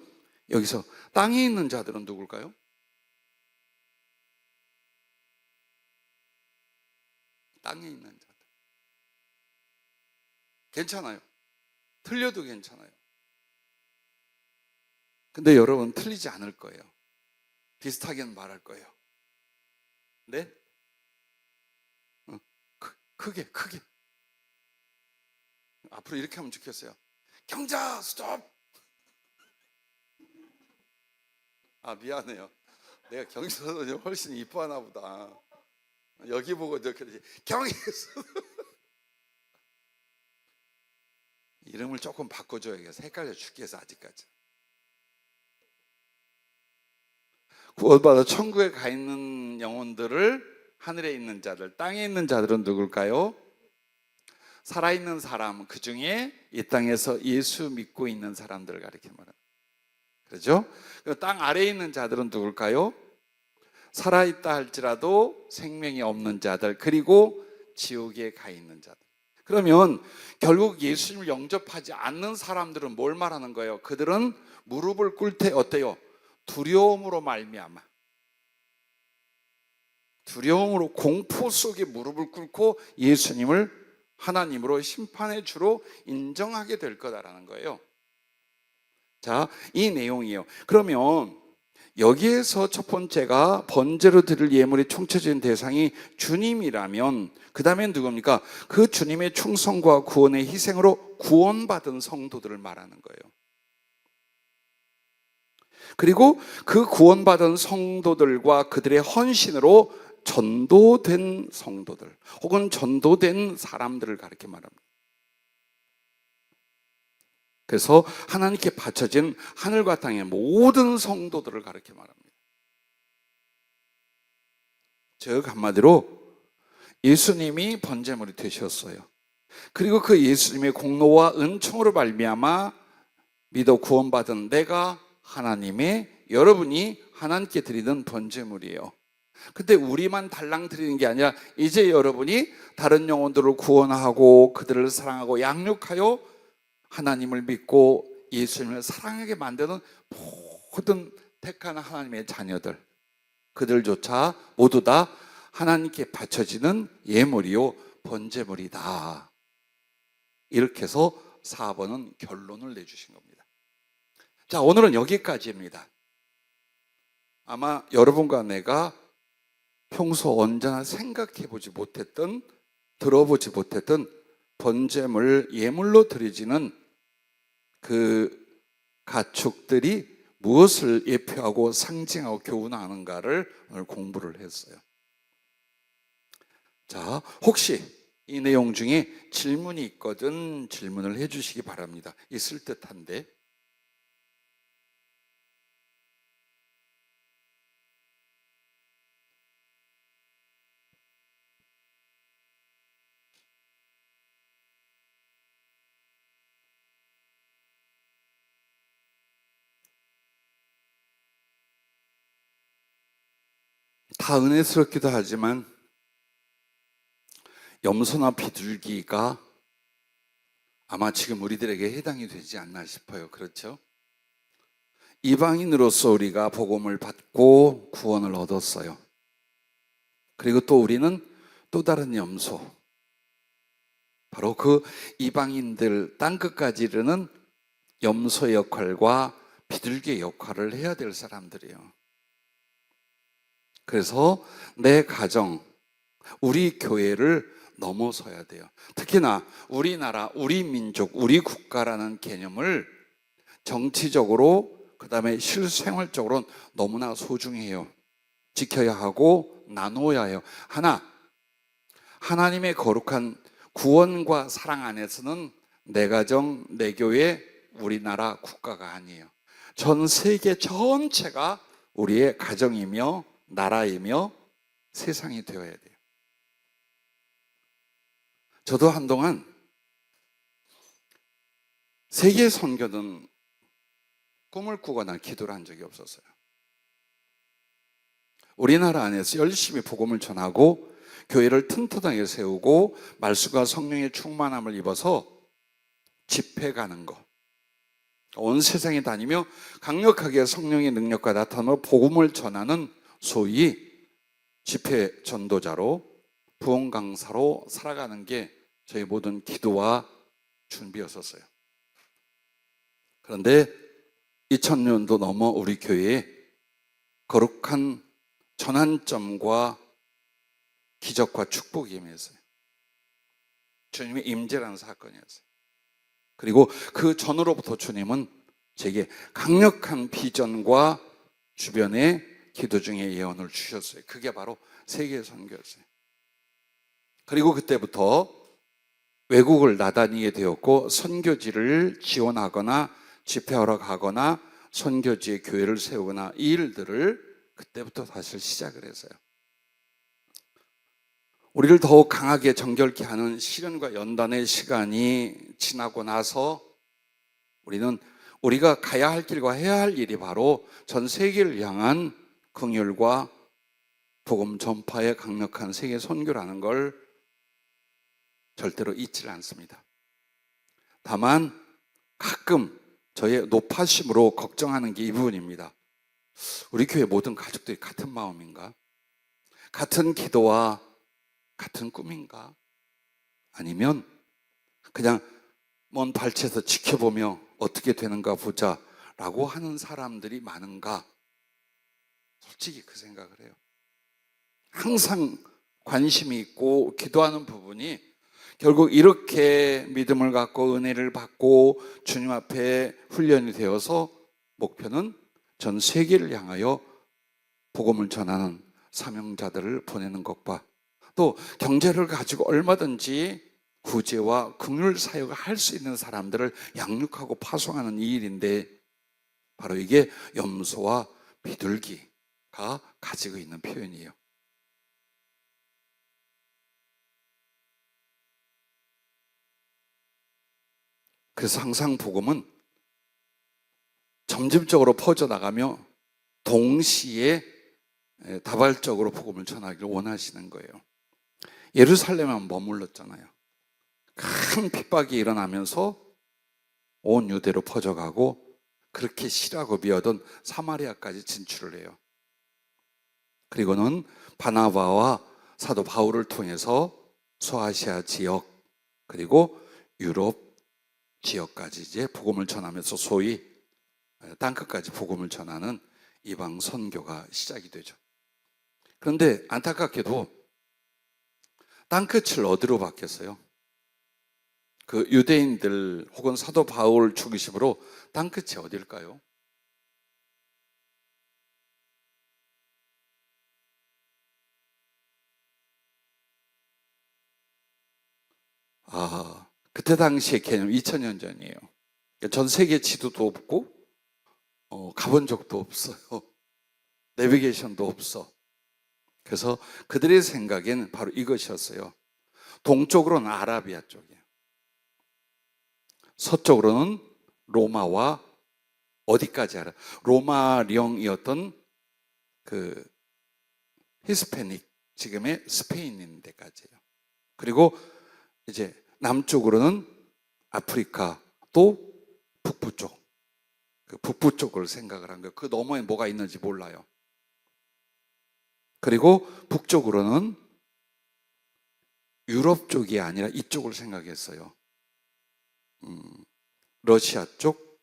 A: 여기서 땅에 있는 자들은 누굴까요? 땅에 있는 자들. 괜찮아요. 틀려도 괜찮아요. 근데 여러분 틀리지 않을 거예요. 비슷하게는 말할 거예요. 네? 크게 앞으로 이렇게 하면 좋겠어요. 경자 스톱. 미안해요. 내가 경자도 훨씬 이뻐하나 보다. 여기 보고 이렇게 경자 이름을 조금 바꿔줘야겠어. 헷갈려 죽겠어 아직까지. 구원받아 천국에 가 있는 영혼들을 하늘에 있는 자들, 땅에 있는 자들은 누굴까요? 살아있는 사람, 그 중에 이 땅에서 예수 믿고 있는 사람들을 가리켜 말합니다. 그렇죠? 땅 아래에 있는 자들은 누굴까요? 살아있다 할지라도 생명이 없는 자들, 그리고 지옥에 가 있는 자들. 그러면 결국 예수님을 영접하지 않는 사람들은 뭘 말하는 거예요? 그들은 무릎을 꿇을 때 어때요? 두려움으로 말미암아, 두려움으로 공포 속에 무릎을 꿇고 예수님을 하나님으로 심판의 주로 인정하게 될 거다라는 거예요. 자, 이 내용이에요. 그러면 여기에서 첫 번째가 번제로 드릴 예물의 총체적인 대상이 주님이라면 그 다음엔 누굽니까? 그 주님의 충성과 구원의 희생으로 구원받은 성도들을 말하는 거예요. 그리고 그 구원받은 성도들과 그들의 헌신으로 전도된 성도들 혹은 전도된 사람들을 가리켜 말합니다. 그래서 하나님께 바쳐진 하늘과 땅의 모든 성도들을 가리켜 말합니다. 즉 한마디로 예수님이 번제물이 되셨어요. 그리고 그 예수님의 공로와 은총으로 말미암아 믿어 구원받은 내가 하나님의, 여러분이 하나님께 드리는 번제물이에요. 근데 우리만 달랑 드리는 게 아니라 이제 여러분이 다른 영혼들을 구원하고 그들을 사랑하고 양육하여 하나님을 믿고 예수님을 사랑하게 만드는 모든 택한 하나님의 자녀들, 그들조차 모두 다 하나님께 바쳐지는 예물이요 번제물이다. 이렇게 해서 4번은 결론을 내주신 겁니다. 자, 오늘은 여기까지입니다. 아마 여러분과 내가 평소 언제나 생각해보지 못했던, 들어보지 못했던 번제물, 예물로 드려지는 그 가축들이 무엇을 예표하고 상징하고 교훈하는가를 오늘 공부를 했어요. 자, 혹시 이 내용 중에 질문이 있거든 질문을 해주시기 바랍니다. 있을 듯한데. 다 은혜스럽기도 하지만 염소나 비둘기가 아마 지금 우리들에게 해당이 되지 않나 싶어요. 그렇죠? 이방인으로서 우리가 복음을 받고 구원을 얻었어요. 그리고 또 우리는 또 다른 염소, 바로 그 이방인들 땅끝까지 이르는 염소의 역할과 비둘기의 역할을 해야 될 사람들이에요. 그래서 내 가정, 우리 교회를 넘어서야 돼요. 특히나 우리나라, 우리 민족, 우리 국가라는 개념을 정치적으로 그 다음에 실생활적으로 너무나 소중해요. 지켜야 하고 나누어야 해요. 하나님의 거룩한 구원과 사랑 안에서는 내 가정, 내 교회, 우리나라 국가가 아니에요. 전 세계 전체가 우리의 가정이며 나라이며 세상이 되어야 돼요. 저도 한동안 세계 선교는 꿈을 꾸거나 기도를 한 적이 없었어요. 우리나라 안에서 열심히 복음을 전하고 교회를 튼튼하게 세우고 말씀과 성령의 충만함을 입어서 집회 가는 거, 온 세상에 다니며 강력하게 성령의 능력과 나타나며 복음을 전하는 소위 집회 전도자로 부흥 강사로 살아가는 게 저희 모든 기도와 준비였었어요. 그런데 2000년도 넘어 우리 교회에 거룩한 전환점과 기적과 축복이 임했어요. 주님의 임재라는 사건이었어요. 그리고 그 전으로부터 주님은 제게 강력한 비전과 주변의 기도 중에 예언을 주셨어요. 그게 바로 세계 선교였어요. 그리고 그때부터 외국을 나다니게 되었고 선교지를 지원하거나 집회하러 가거나 선교지에 교회를 세우거나 이 일들을 그때부터 사실 시작을 했어요. 우리를 더욱 강하게 정결케 하는 시련과 연단의 시간이 지나고 나서 우리는 우리가 가야 할 길과 해야 할 일이 바로 전 세계를 향한 긍휼과 복음 전파의 강력한 세계 선교라는 걸 절대로 잊지 않습니다. 다만 가끔 저의 노파심으로 걱정하는 게 이 부분입니다. 우리 교회 모든 가족들이 같은 마음인가? 같은 기도와 같은 꿈인가? 아니면 그냥 먼 발치에서 지켜보며 어떻게 되는가 보자 라고 하는 사람들이 많은가? 솔직히 그 생각을 해요. 항상 관심이 있고 기도하는 부분이 결국 이렇게 믿음을 갖고 은혜를 받고 주님 앞에 훈련이 되어서 목표는 전 세계를 향하여 복음을 전하는 사명자들을 보내는 것과 또 경제를 가지고 얼마든지 구제와 긍휼 사역을 할 수 있는 사람들을 양육하고 파송하는 이 일인데 바로 이게 염소와 비둘기가 가지고 있는 표현이에요. 그래서 항상 복음은 점진적으로 퍼져나가며 동시에 다발적으로 복음을 전하기를 원하시는 거예요. 예루살렘에만 머물렀잖아요. 큰 핍박이 일어나면서 온 유대로 퍼져가고 그렇게 실하고 미어던 사마리아까지 진출을 해요. 그리고는 바나바와 사도 바울을 통해서 소아시아 지역 그리고 유럽 지역까지 이제 복음을 전하면서 소위 땅끝까지 복음을 전하는 이방 선교가 시작이 되죠. 그런데 안타깝게도 땅끝을 어디로 바뀌었어요? 그 유대인들 혹은 사도 바울 중심으로 땅끝이 어딜까요? 그때 당시의 개념 2000년 전이에요. 전 세계 지도도 없고 가본 적도 없어요. 내비게이션도 없어. 그래서 그들의 생각엔 바로 이것이었어요. 동쪽으로는 아라비아 쪽이에요. 서쪽으로는 로마와 어디까지 알아? 로마령이었던 그 히스패닉, 지금의 스페인인 데까지예요. 그리고 이제 남쪽으로는 아프리카 또 북부 쪽, 그 북부 쪽을 생각을 한 거예요. 그 너머에 뭐가 있는지 몰라요. 그리고 북쪽으로는 유럽 쪽이 아니라 이쪽을 생각했어요. 러시아 쪽,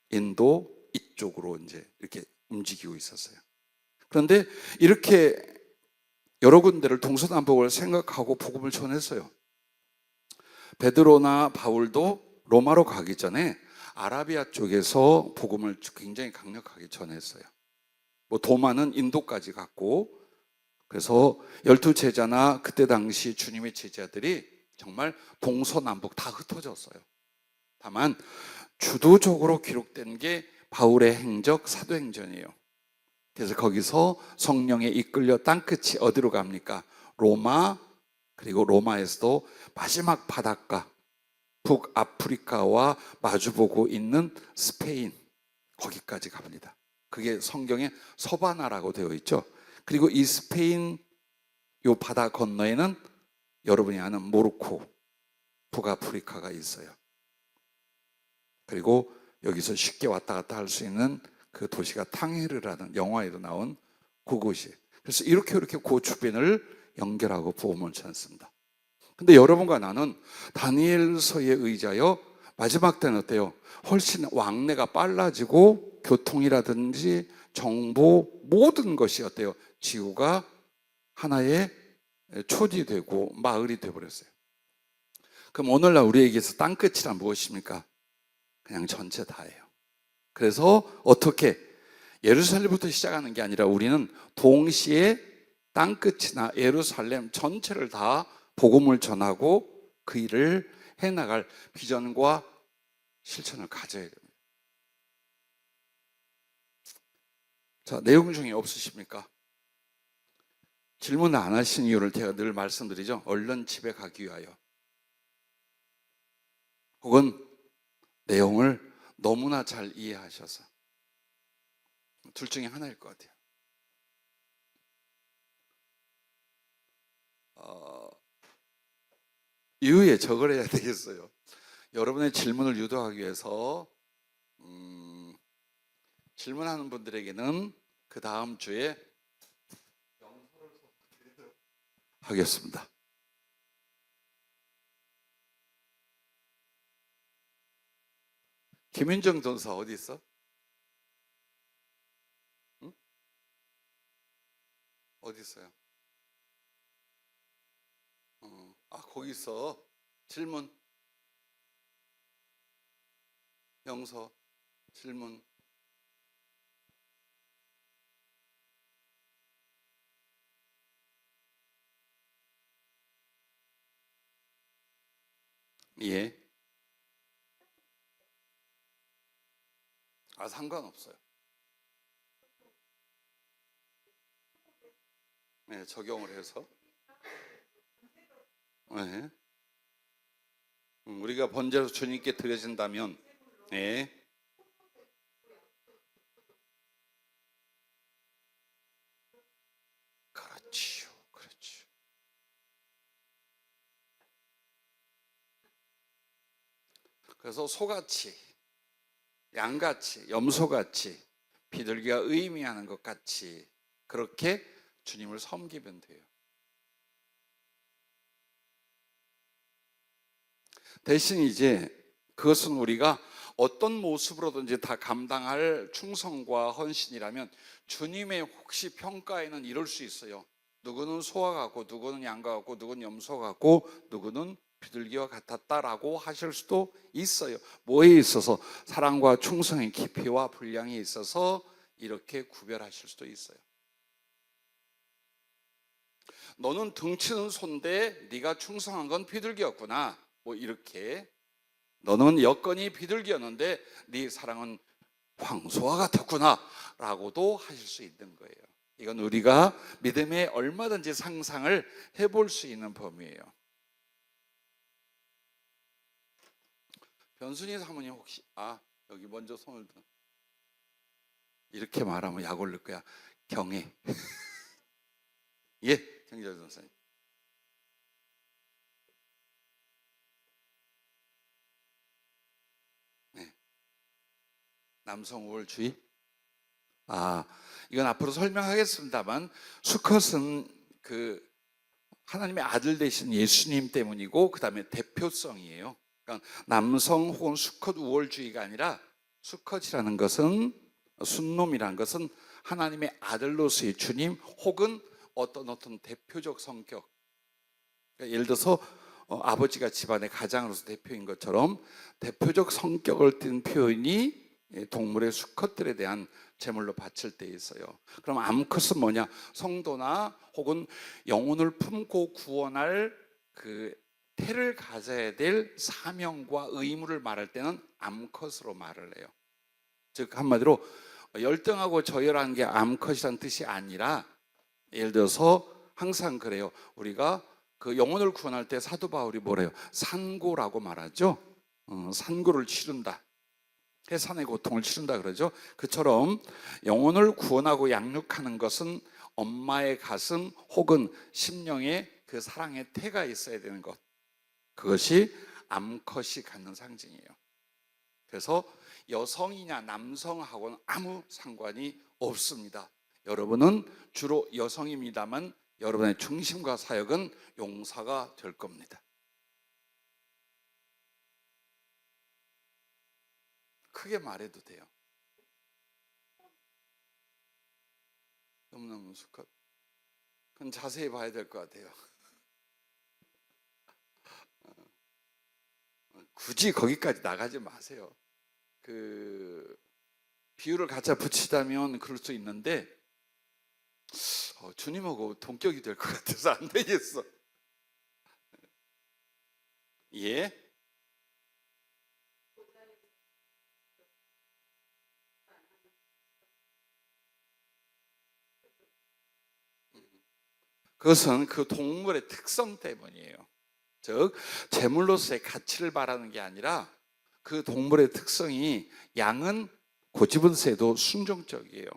A: 인도 이쪽으로 이제 이렇게 움직이고 있었어요. 그런데 이렇게 여러 군데를 동서남북을 생각하고 복음을 전했어요. 베드로나 바울도 로마로 가기 전에 아라비아 쪽에서 복음을 굉장히 강력하게 전했어요. 뭐 도마는 인도까지 갔고, 그래서 12제자나 그때 당시 주님의 제자들이 정말 동서남북 다 흩어졌어요. 다만 주도적으로 기록된 게 바울의 행적 사도행전이에요. 그래서 거기서 성령에 이끌려 땅끝이 어디로 갑니까? 로마, 그리고 로마에서도 마지막 바닷가 북아프리카와 마주보고 있는 스페인, 거기까지 갑니다. 그게 성경에 서바나라고 되어 있죠. 그리고 이 스페인 요 바다 건너에는 여러분이 아는 모로코, 북아프리카가 있어요. 그리고 여기서 쉽게 왔다 갔다 할 수 있는 그 도시가 탕헤르라는 영화에도 나온 그곳이에요. 그래서 이렇게 그 주변을 연결하고 복음을 전했습니다. 근데 여러분과 나는 다니엘서에 의지하여 마지막 때는 어때요? 훨씬 왕래가 빨라지고 교통이라든지 정보 모든 것이 어때요? 지구가 하나의 초지되고 마을이 되어버렸어요. 그럼 오늘날 우리에게서 땅끝이란 무엇입니까? 그냥 전체 다예요. 그래서 어떻게 예루살렘부터 시작하는 게 아니라 우리는 동시에 땅끝이나 예루살렘 전체를 다 복음을 전하고 그 일을 해나갈 비전과 실천을 가져야 됩니다. 자, 내용 중에 없으십니까? 질문을 안 하신 이유를 제가 늘 말씀드리죠. 얼른 집에 가기 위하여. 혹은 내용을 너무나 잘 이해하셔서. 둘 중에 하나일 것 같아요. 이후에 저걸 해야 되겠어요. 여러분의 질문을 유도하기 위해서 질문하는 분들에게는 그 다음 주에 영서를 소개해드리도록 하겠습니다. 김윤정 전사 어디 있어? 응? 어디 있어요? 거기 있어. 질문. 영서 질문. 예. 상관없어요. 네, 적용을 해서. 네. 우리가 번제로 주님께 드려진다면, 네. 그렇지요, 그렇죠. 그래서 소같이, 양같이, 염소같이, 비둘기가 의미하는 것 같이 그렇게 주님을 섬기면 돼요. 대신 이제 그것은 우리가 어떤 모습으로든지 다 감당할 충성과 헌신이라면 주님의 혹시 평가에는 이럴 수 있어요. 누구는 소와 같고 누구는 양과 같고 누구는 염소 같고 누구는 비둘기와 같았다라고 하실 수도 있어요. 뭐에 있어서? 사랑과 충성의 깊이와 분량에 있어서 이렇게 구별하실 수도 있어요. 너는 등치는 소인데 네가 충성한 건 비둘기였구나. 뭐 이렇게. 너는 여건이 비둘기였는데 네 사랑은 황소와 같았구나 라고도 하실 수 있는 거예요. 이건 우리가 믿음에 얼마든지 상상을 해볼 수 있는 범위예요. 변순이 사모님 혹시 여기 먼저 손을 든 이렇게 말하면 약 올릴 거야. 경애. 예, 경절 전사님. 네. 남성 우월주의. 이건 앞으로 설명하겠습니다만 수컷은 그 하나님의 아들 되신 예수님 때문이고 그 다음에 대표성이에요. 그러니까 남성 혹은 수컷 우월주의가 아니라 수컷이라는 것은 순놈이라는 것은 하나님의 아들로서의 주님 혹은 어떤 대표적 성격. 그러니까 예를 들어서 아버지가 집안의 가장으로서 대표인 것처럼 대표적 성격을 띤 표현이 동물의 수컷들에 대한 제물로 바칠 때 있어요. 그럼 암컷은 뭐냐? 성도나 혹은 영혼을 품고 구원할 그 태를 가져야 될 사명과 의무를 말할 때는 암컷으로 말을 해요. 즉 한마디로 열등하고 저열한 게 암컷이라는 뜻이 아니라 예를 들어서 항상 그래요. 우리가 그 영혼을 구원할 때 사도 바울이 뭐래요? 산고라고 말하죠. 산고를 치른다. 해산의 고통을 치른다 그러죠. 그처럼 영혼을 구원하고 양육하는 것은 엄마의 가슴 혹은 심령에 그 사랑의 태가 있어야 되는 것. 그것이 암컷이 갖는 상징이에요. 그래서 여성이냐 남성하고는 아무 상관이 없습니다. 여러분은 주로 여성입니다만 여러분의 중심과 사역은 용사가 될 겁니다. 크게 말해도 돼요. 너무너무 수컷. 그건 자세히 봐야 될 것 같아요. 굳이 거기까지 나가지 마세요. 그 비유를 갖다 붙이자면 그럴 수 있는데 주님하고 동격이 될 것 같아서 안 되겠어. 예? 그것은 그 동물의 특성 때문이에요. 즉 제물로서의 가치를 말하는 게 아니라 그 동물의 특성이 양은 고집은세도 순종적이에요.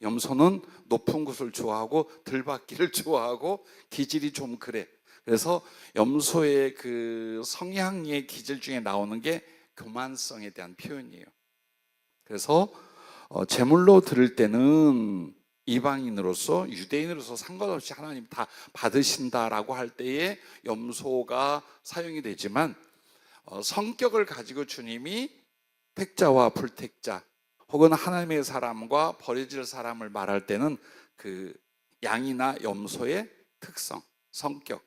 A: 염소는 높은 곳을 좋아하고 들받기를 좋아하고 기질이 좀 그래. 그래서 염소의 그 성향의 기질 중에 나오는 게 교만성에 대한 표현이에요. 그래서 제물로 드릴 때는 이방인으로서 유대인으로서 상관없이 하나님 다 받으신다라고 할 때에 염소가 사용이 되지만 성격을 가지고 주님이 택자와 불택자 혹은 하나님의 사람과 버려질 사람을 말할 때는 그 양이나 염소의 특성, 성격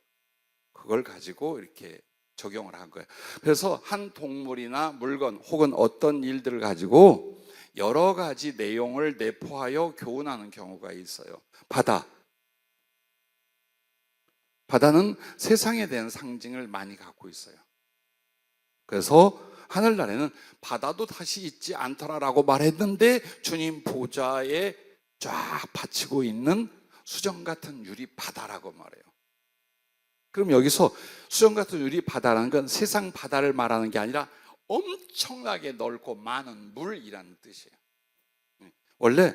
A: 그걸 가지고 이렇게 적용을 한 거예요. 그래서 한 동물이나 물건 혹은 어떤 일들을 가지고 여러 가지 내용을 내포하여 교훈하는 경우가 있어요. 바다는 세상에 대한 상징을 많이 갖고 있어요. 그래서 하늘나라에는 바다도 다시 있지 않더라라고 말했는데 주님 보좌에 쫙 받치고 있는 수정 같은 유리 바다라고 말해요. 그럼 여기서 수정 같은 유리 바다라는 건 세상 바다를 말하는 게 아니라 엄청나게 넓고 많은 물이라는 뜻이에요. 원래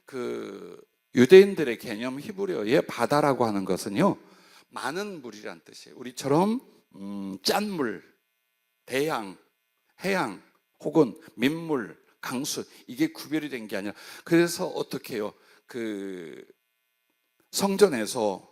A: 그 유대인들의 개념 히브리어의 바다라고 하는 것은요 많은 물이라는 뜻이에요. 우리처럼 짠물, 대양, 해양 혹은 민물, 강수 이게 구별이 된 게 아니라 그래서 어떻게 해요? 그 성전에서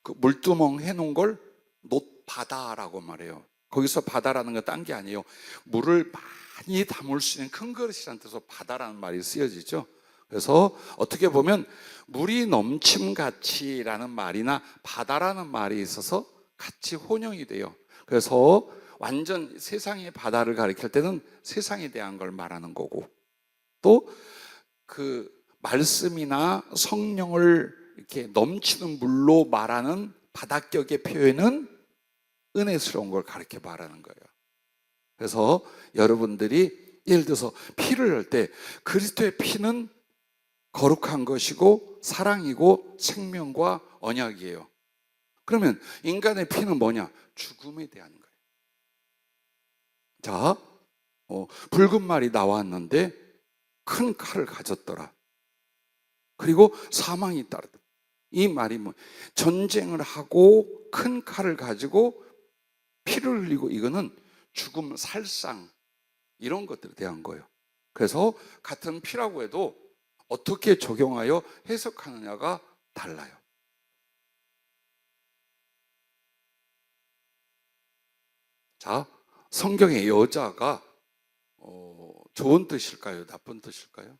A: 그 물두멍 해놓은 걸 놋바다라고 말해요. 거기서 바다라는 건 딴 게 아니에요. 물을 많이 담을 수 있는 큰 그릇이라는 뜻으로 바다라는 말이 쓰여지죠. 그래서 어떻게 보면 물이 넘침같이라는 말이나 바다라는 말이 있어서 같이 혼용이 돼요. 그래서 완전 세상의 바다를 가리킬 때는 세상에 대한 걸 말하는 거고 또 그 말씀이나 성령을 이렇게 넘치는 물로 말하는 바다격의 표현은 은혜스러운 걸 가르쳐 말하는 거예요. 그래서 여러분들이 예를 들어서 피를 흘릴 때 그리스도의 피는 거룩한 것이고 사랑이고 생명과 언약이에요. 그러면 인간의 피는 뭐냐? 죽음에 대한 거예요. 자, 붉은 말이 나왔는데 큰 칼을 가졌더라. 그리고 사망이 따르다. 이 말이 뭐 전쟁을 하고 큰 칼을 가지고 피를 흘리고 이거는 죽음, 살상 이런 것들에 대한 거예요. 그래서 같은 피라고 해도 어떻게 적용하여 해석하느냐가 달라요. 자, 성경의 여자가 좋은 뜻일까요? 나쁜 뜻일까요?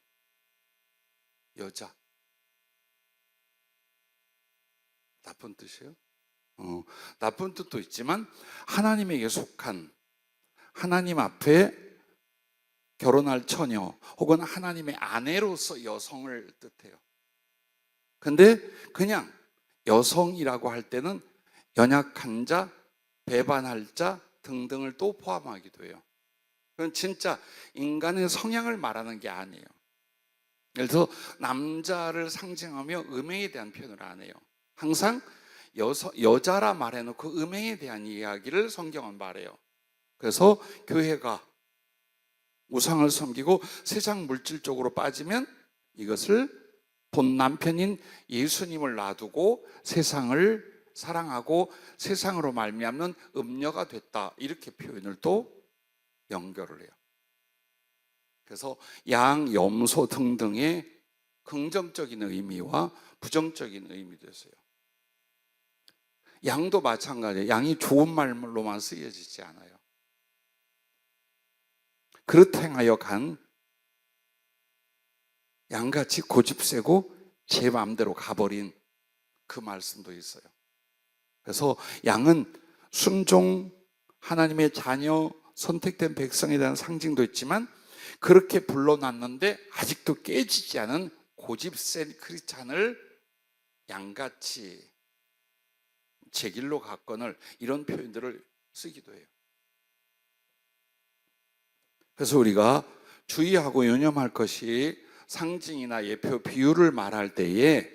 A: 여자. 나쁜 뜻이에요? 나쁜 뜻도 있지만 하나님에게 속한 하나님 앞에 결혼할 처녀 혹은 하나님의 아내로서 여성을 뜻해요. 근데 그냥 여성이라고 할 때는 연약한 자, 배반할 자 등등을 또 포함하기도 해요. 그건 진짜 인간의 성향을 말하는 게 아니에요. 예를 들어 남자를 상징하며 음행에 대한 표현을 안 해요. 항상 여자라 말해놓고 음행에 대한 이야기를 성경은 말해요. 그래서 교회가 우상을 섬기고 세상 물질 쪽으로 빠지면 이것을 본 남편인 예수님을 놔두고 세상을 사랑하고 세상으로 말미암는 음녀가 됐다 이렇게 표현을 또 연결을 해요. 그래서 양, 염소 등등의 긍정적인 의미와 부정적인 의미도 있어요. 양도 마찬가지예요. 양이 좋은 말로만 쓰여지지 않아요. 그렇다 행하여 간 양같이 고집세고 제 마음대로 가버린 그 말씀도 있어요. 그래서 양은 순종, 하나님의 자녀, 선택된 백성에 대한 상징도 있지만 그렇게 불러놨는데 아직도 깨지지 않은 고집센 크리스찬을 양같이 제 길로 갔거늘, 이런 표현들을 쓰기도 해요. 그래서 우리가 주의하고 유념할 것이 상징이나 예표, 비유를 말할 때에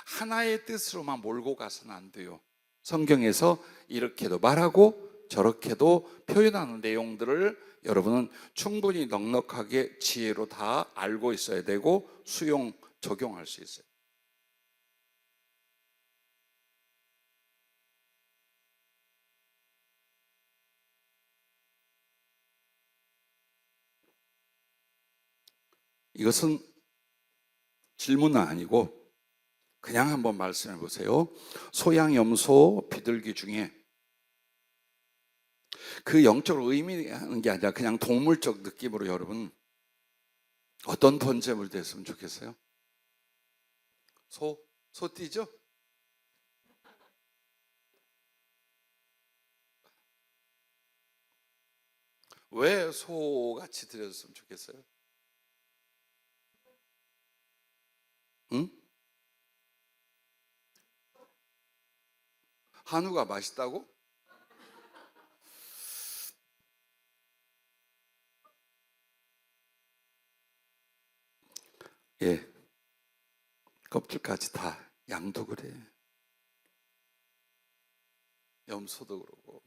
A: 하나의 뜻으로만 몰고 가서는 안 돼요. 성경에서 이렇게도 말하고 저렇게도 표현하는 내용들을 여러분은 충분히 넉넉하게 지혜로 다 알고 있어야 되고 수용, 적용할 수 있어요. 이것은 질문은 아니고 그냥 한번 말씀해 보세요. 소양, 염소, 비둘기 중에 그 영적으로 의미하는 게 아니라 그냥 동물적 느낌으로 여러분 어떤 번제물 됐으면 좋겠어요? 소띠죠? 왜 소같이 드렸으면 좋겠어요? 응? 한우가 맛있다고? 예, 껍질까지 다. 양도 그래, 염소도 그러고.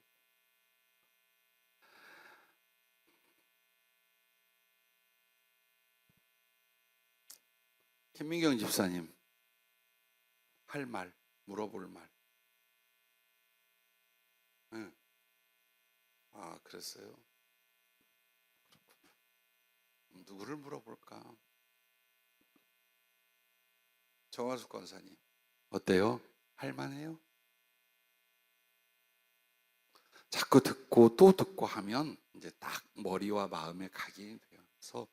A: 김민경 집사님, 할 말, 물어볼 말. 응. 아, 그랬어요? 누구를 물어볼까? 정화숙 권사님, 어때요? 할만해요? 자꾸 듣고 또 듣고 하면 이제 딱 머리와 마음에 각인이 돼요. 그래서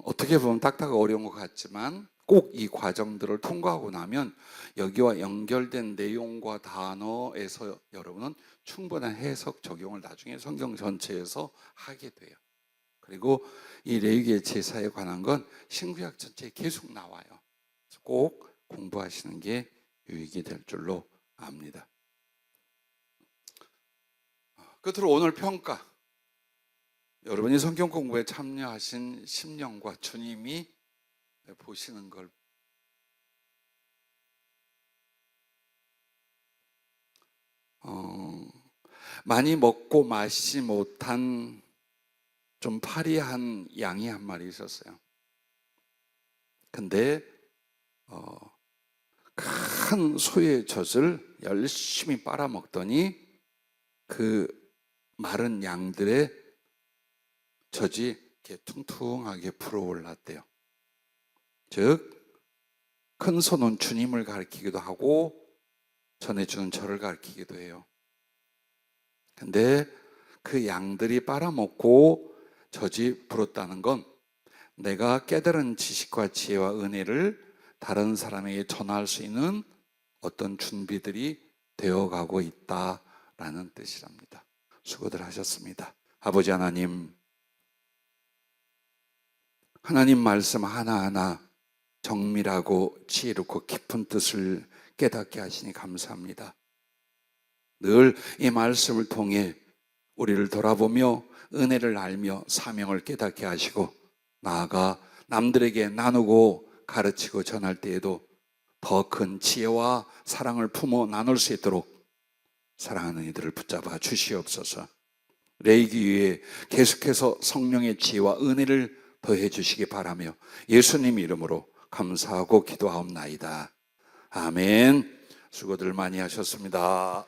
A: 어떻게 보면 딱딱 어려운 것 같지만 꼭 이 과정들을 통과하고 나면 여기와 연결된 내용과 단어에서 여러분은 충분한 해석, 적용을 나중에 성경 전체에서 하게 돼요. 그리고 이 레위기의 제사에 관한 건 신구약 전체에 계속 나와요. 꼭 공부하시는 게 유익이 될 줄로 압니다. 끝으로 오늘 평가. 여러분이 성경 공부에 참여하신 심령과 주님이 보시는 걸 많이 먹고 마시지 못한 좀 파리한 양이 한 마리 있었어요. 근데 큰 소의 젖을 열심히 빨아먹더니 그 마른 양들의 젖이 이렇게 퉁퉁하게 불어올랐대요. 즉 큰 소는 주님을 가리키기도 하고 전해주는 저를 가리키기도 해요. 근데 그 양들이 빨아먹고 젖이 불었다는 건 내가 깨달은 지식과 지혜와 은혜를 다른 사람에게 전할 수 있는 어떤 준비들이 되어가고 있다라는 뜻이랍니다. 수고들 하셨습니다. 아버지 하나님, 하나님 말씀 하나하나 정밀하고 지혜롭고 깊은 뜻을 깨닫게 하시니 감사합니다. 늘 이 말씀을 통해 우리를 돌아보며 은혜를 알며 사명을 깨닫게 하시고 나아가 남들에게 나누고 가르치고 전할 때에도 더 큰 지혜와 사랑을 품어 나눌 수 있도록 사랑하는 이들을 붙잡아 주시옵소서. 레위기 위에 계속해서 성령의 지혜와 은혜를 더해 주시기 바라며 예수님 이름으로 감사하고 기도하옵나이다. 아멘. 수고들 많이 하셨습니다.